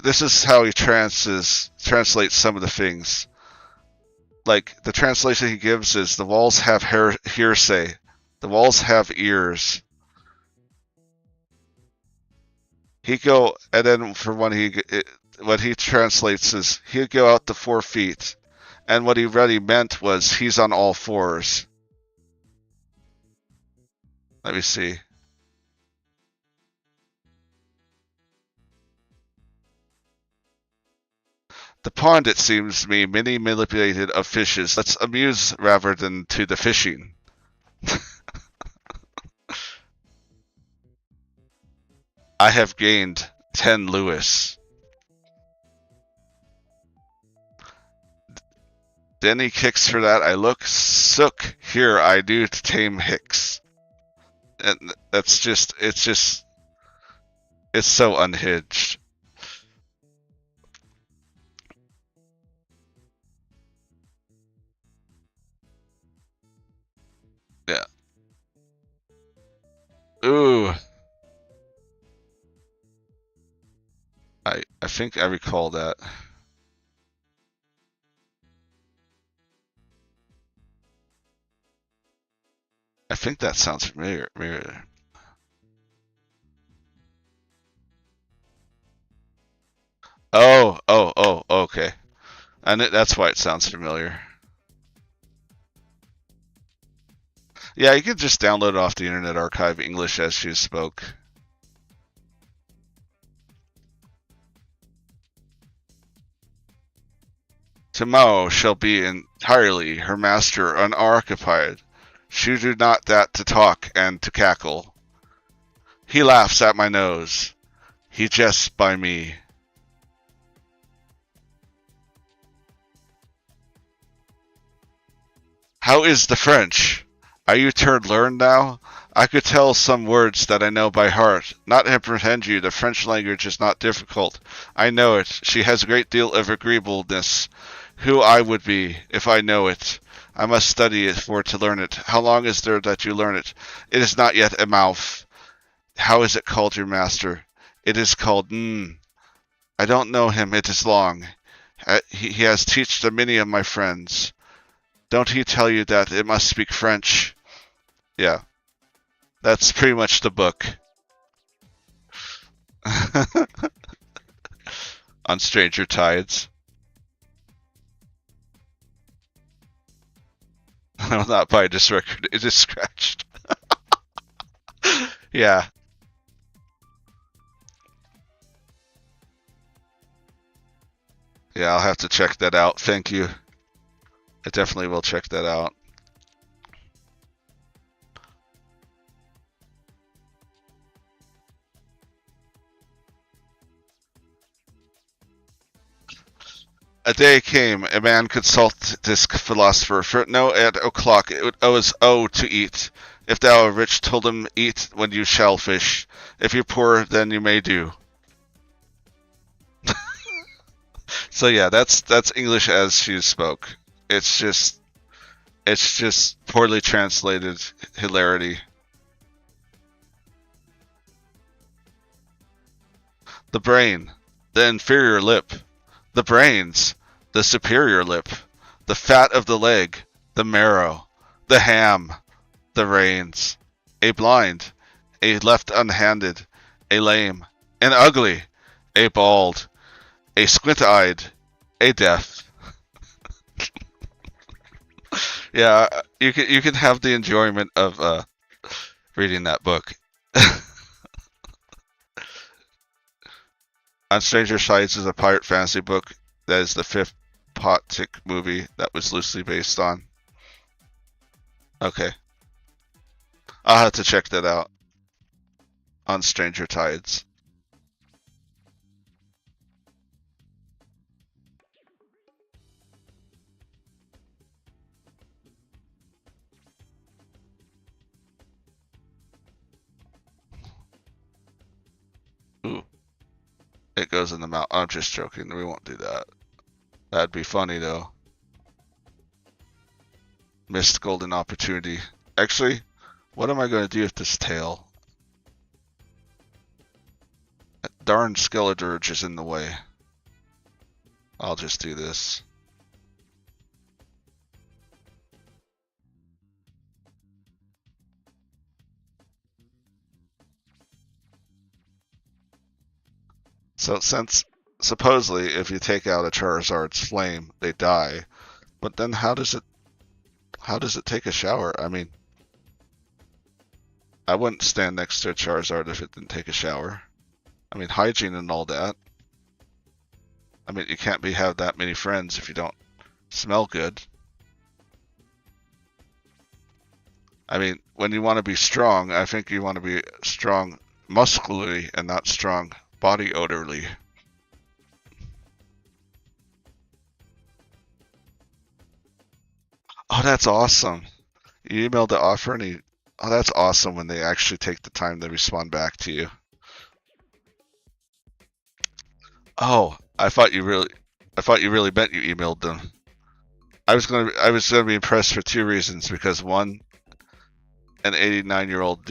this is how he translates some of the things. Like the translation he gives is the walls have hearsay. The walls have ears. And then for what he translates is he'd go out to 4 feet, and what he really meant was he's on all fours. Let me see. The pond, it seems to me, many manipulated of fishes. Let's amuse rather than to the fishing. I have gained 10 Lewis. Then he kicks for that. I look, sook, here I do to tame Hicks. And it's so unhinged. Yeah. Ooh. I think I recall that. I think that sounds familiar. Oh, okay. And that's why it sounds familiar. Yeah, you can just download it off the Internet Archive, English as She Spoke. Tomorrow shall be entirely her master unoccupied. She do not that to talk and to cackle. He laughs at my nose. He jests by me. How is the French? Are you turned learned now? I could tell some words that I know by heart. Not to pretend you, the French language is not difficult. I know it. She has a great deal of agreeableness. Who I would be, if I know it. I must study it for to learn it. How long is there that you learn it? It is not yet a mouth. How is it called, your master? It is called I don't know him, it is long. He has teached a many of my friends. Don't he tell you that it must speak French? Yeah. That's pretty much the book. On Stranger Tides. I will not buy this record. It is scratched. Yeah. Yeah, I'll have to check that out. Thank you. I definitely will check that out. A day came, a man consulted this philosopher, for no at o'clock it was to eat. If thou are rich, told him, eat when you shall fish. If you're poor, then you may do. So yeah, that's English as she spoke. It's just poorly translated hilarity. The brain, the inferior lip, the brains, the superior lip, the fat of the leg, the marrow, the ham, the reins, a blind, a left unhanded, a lame, an ugly, a bald, a squint-eyed, a deaf. Yeah, you can have the enjoyment of reading that book. On Stranger Tides is a pirate fantasy book that is the fifth Pot-Tick movie that was loosely based on. Okay. I'll have to check that out. On Stranger Tides. Ooh. It goes in the mouth. I'm just joking. We won't do that. That'd be funny, though. Missed golden opportunity. Actually, what am I going to do with this tail? That darn Skeledirge is in the way. I'll just do this. So since supposedly if you take out a Charizard's flame, they die, but then how does it take a shower? I mean, I wouldn't stand next to a Charizard if it didn't take a shower. I mean, hygiene and all that. I mean, you can't have that many friends if you don't smell good. I mean, when you want to be strong, I think you want to be strong muscularly and not strong body odorly. Oh, that's awesome. You emailed the offer and he... Oh, that's awesome when they actually take the time to respond back to you. Oh, I thought you really meant you emailed them. I was gonna be impressed for two reasons. Because one, an 89-year-old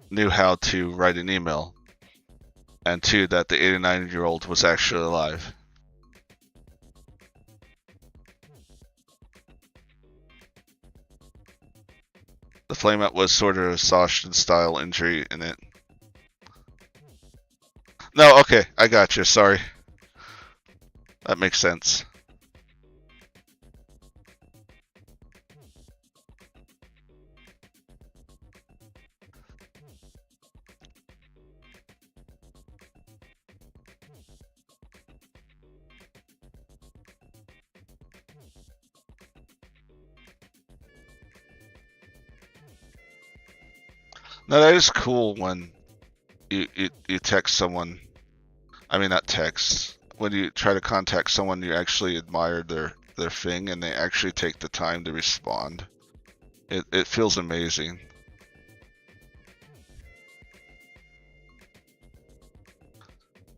knew how to write an email, and two, that the 89-year-old was actually alive. The flameout was sort of a Sasha style injury in it. No, okay, I got you. Sorry. That makes sense. No, that is cool when you text someone. I mean, not text. When you try to contact someone you actually admire their thing, and they actually take the time to respond. It feels amazing.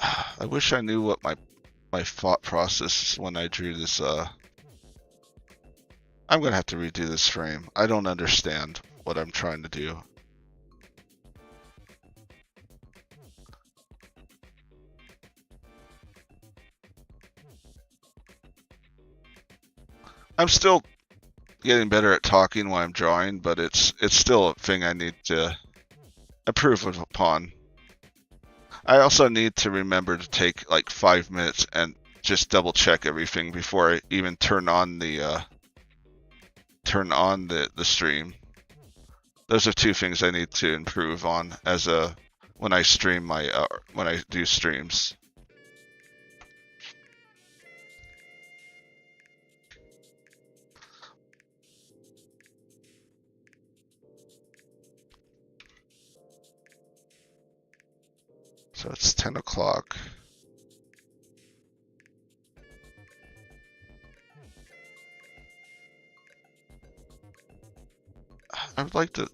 I wish I knew what my thought process when I drew this. I'm gonna have to redo this frame. I don't understand what I'm trying to do. I'm still getting better at talking while I'm drawing, but it's still a thing I need to improve upon. I also need to remember to take like 5 minutes and just double check everything before I even turn on the stream. Those are two things I need to improve on as a when I stream when I do streams. So it's 10 o'clock. I would like to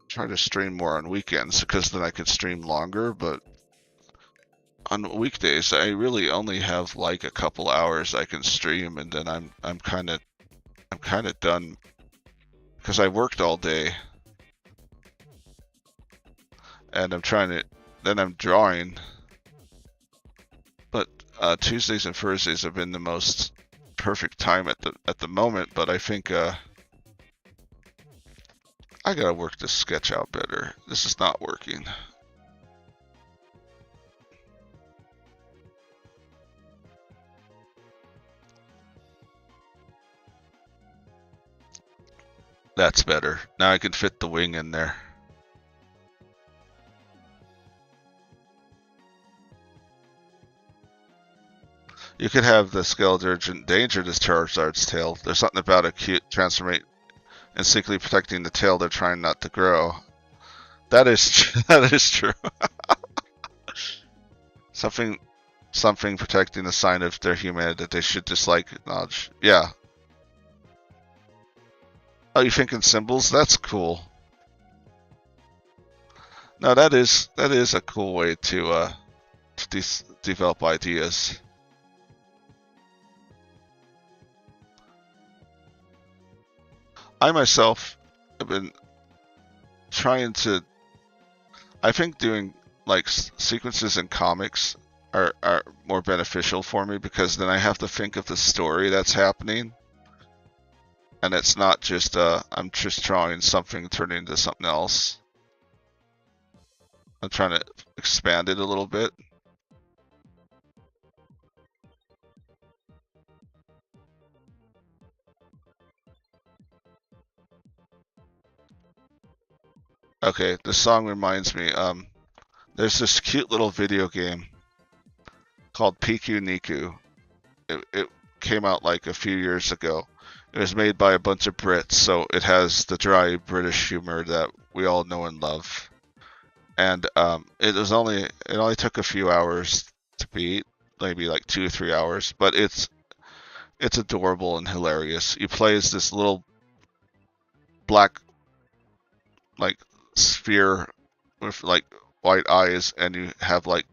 try to stream more on weekends because then I could stream longer, but on weekdays I really only have like a couple hours I can stream, and then I'm kind of done because I worked all day and then I'm drawing. But Tuesdays and Thursdays have been the most perfect time at the moment, but I think I gotta work this sketch out better. This is not working. That's better. Now I can fit the wing in there. You could have the Skeledirge Danger to Charizard's tail. There's something about a cute transformate instinctively protecting the tail they're trying not to grow. That is true. something protecting the sign of their humanity that they should dislike acknowledge. Yeah. Oh, you thinking symbols? That's cool. No, that is a cool way to develop ideas. I myself have been trying to. I think doing like sequences in comics are more beneficial for me because then I have to think of the story that's happening, and it's not just I'm just drawing something turning into something else. I'm trying to expand it a little bit. Okay, this song reminds me. There's this cute little video game called Piku Niku. It came out like a few years ago. It was made by a bunch of Brits, so it has the dry British humor that we all know and love. And it only took a few hours to beat, maybe like 2 or 3 hours, but it's adorable and hilarious. You play as this little black like sphere with like white eyes, and you have like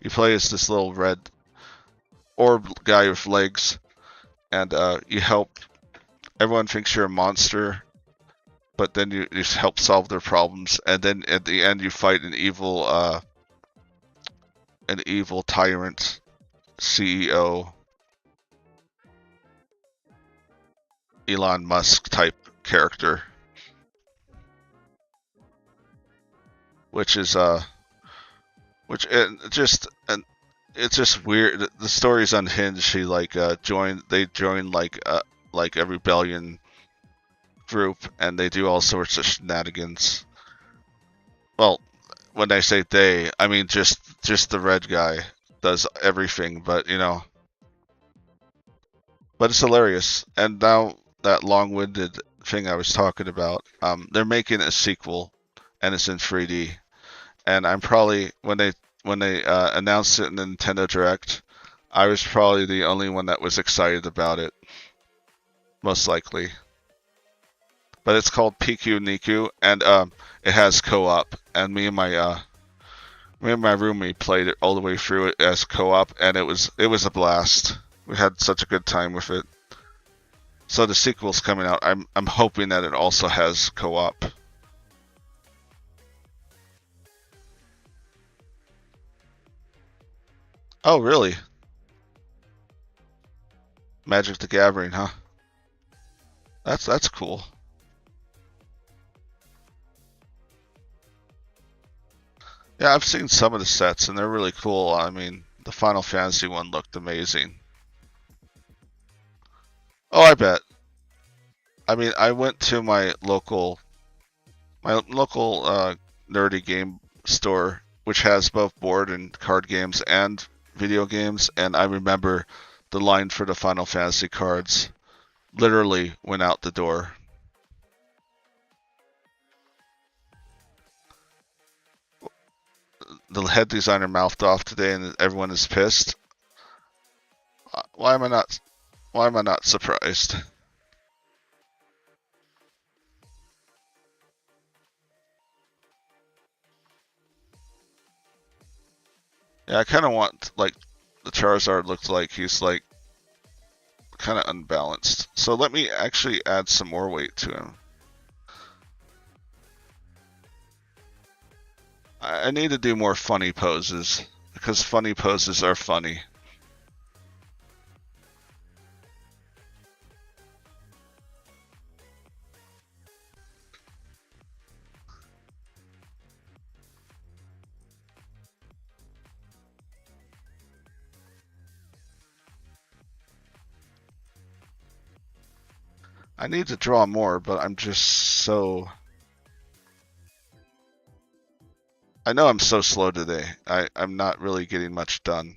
you play as this little red orb guy with legs, and you help. Everyone thinks you're a monster, but then you help solve their problems, and then at the end you fight an evil tyrant CEO, Elon Musk type character, which is it's just weird. The story's unhinged. He joined like a rebellion group, and they do all sorts of shenanigans. Well, when I say they, I mean just the red guy does everything, but but it's hilarious. And now that long-winded thing I was talking about. They're making a sequel, and it's in 3D. And I'm probably when they announced it in the Nintendo Direct, I was probably the only one that was excited about it, most likely. But it's called PQ Niku, and it has co-op. And me and my roommate played it all the way through it as co-op, and it was a blast. We had such a good time with it. So the sequel's coming out. I'm hoping that it also has co-op. Oh, really? Magic the Gathering, huh? That's cool. Yeah, I've seen some of the sets and they're really cool. I mean, the Final Fantasy one looked amazing. Oh, I bet. I mean, I went to my local nerdy game store, which has both board and card games and video games, and I remember the line for the Final Fantasy cards literally went out the door. The head designer mouthed off today, and everyone is pissed. Why am I not? Why am I not surprised? Yeah, I kind of want like the Charizard looks like he's like kind of unbalanced. So let me actually add some more weight to him. I need to do more funny poses because funny poses are funny. I need to draw more, but I'm just so... I know I'm so slow today. I'm not really getting much done.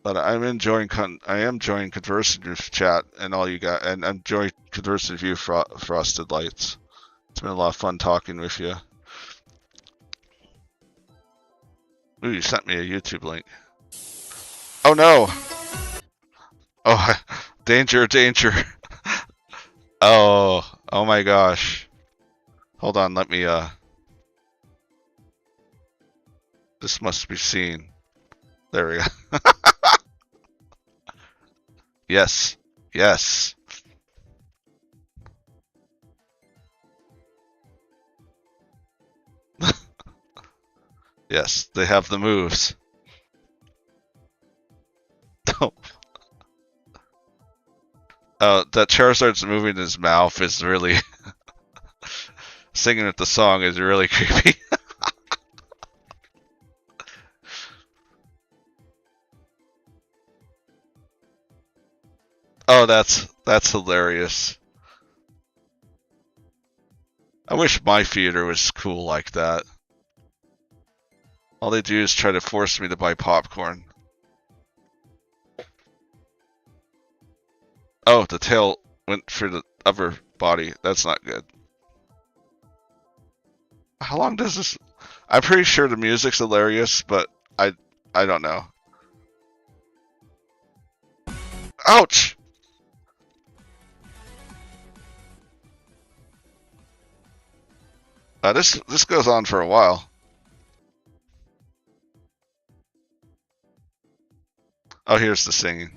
But I am enjoying conversing with chat and all you got, and I'm enjoying conversing with you, Frosted Lights. It's been a lot of fun talking with you. Ooh, you sent me a YouTube link. Oh no! Oh, danger, danger. Oh my gosh. Hold on, let me, this must be seen. There we go. Yes, yes. Yes, they have the moves. That Charizard's moving his mouth is really... Singing with the song is really creepy. Oh, that's hilarious. I wish my theater was cool like that. All they do is try to force me to buy popcorn. Oh, the tail went for the other body. That's not good. How long does this... I'm pretty sure the music's hilarious, but I don't know. Ouch! This goes on for a while. Oh, here's the singing.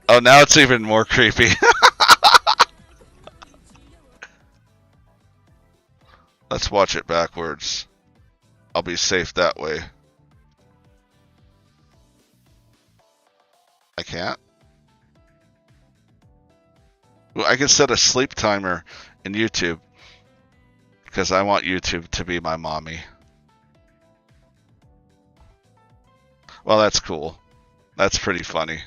Oh, now it's even more creepy. Let's watch it backwards. I'll be safe that way. I can't? Well, I can set a sleep timer in YouTube because I want YouTube to be my mommy. Well, that's cool. That's pretty funny.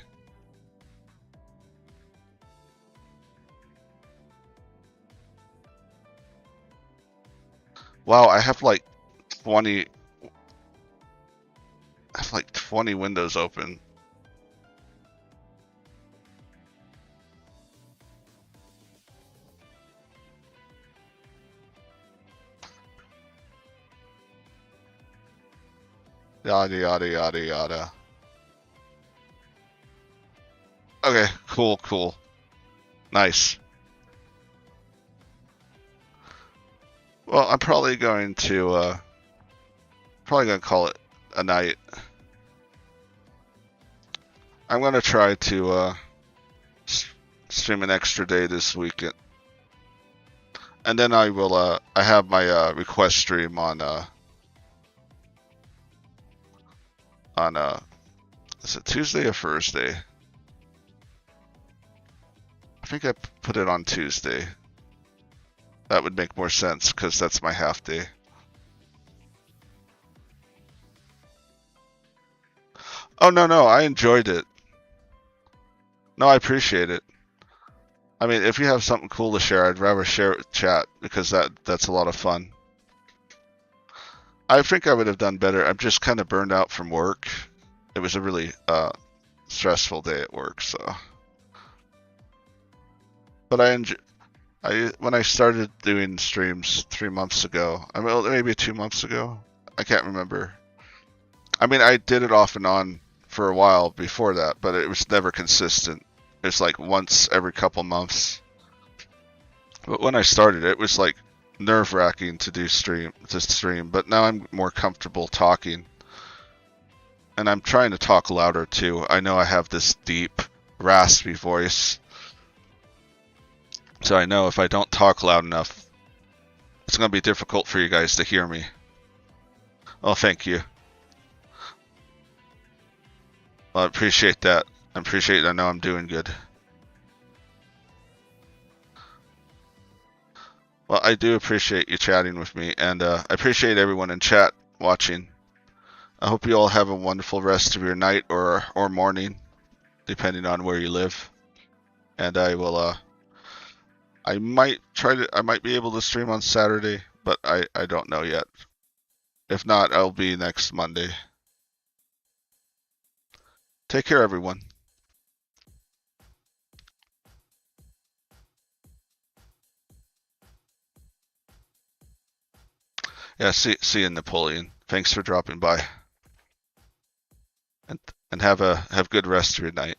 Wow, I have like 20 windows open. Yada yada yada yada. Okay, cool, cool. Nice. Well, I'm probably going to call it a night. I'm gonna try to stream an extra day this weekend, and then I will. I have my request stream on is it Tuesday or Thursday? I think I put it on Tuesday. That would make more sense because that's my half day. Oh no, I enjoyed it. No, I appreciate it. I mean, if you have something cool to share, I'd rather share it with chat because that's a lot of fun. I think I would have done better. I'm just kind of burned out from work. It was a really stressful day at work, so. But when I started doing streams 3 months ago, I mean, maybe 2 months ago, I can't remember. I mean, I did it off and on for a while before that, but it was never consistent. It's like once every couple months. But when I started, it was like nerve-wracking to stream. But now I'm more comfortable talking, and I'm trying to talk louder too. I know I have this deep, raspy voice, so I know if I don't talk loud enough, it's going to be difficult for you guys to hear me. Oh, thank you. Well, I appreciate that. I know I'm doing good. Well, I do appreciate you chatting with me, and I appreciate everyone in chat watching. I hope you all have a wonderful rest of your night or morning, depending on where you live. And I will, I might be able to stream on Saturday, but I don't know yet. If not, I'll be next Monday. Take care, everyone. Yeah, see you, Napoleon. Thanks for dropping by. And have good rest of your night.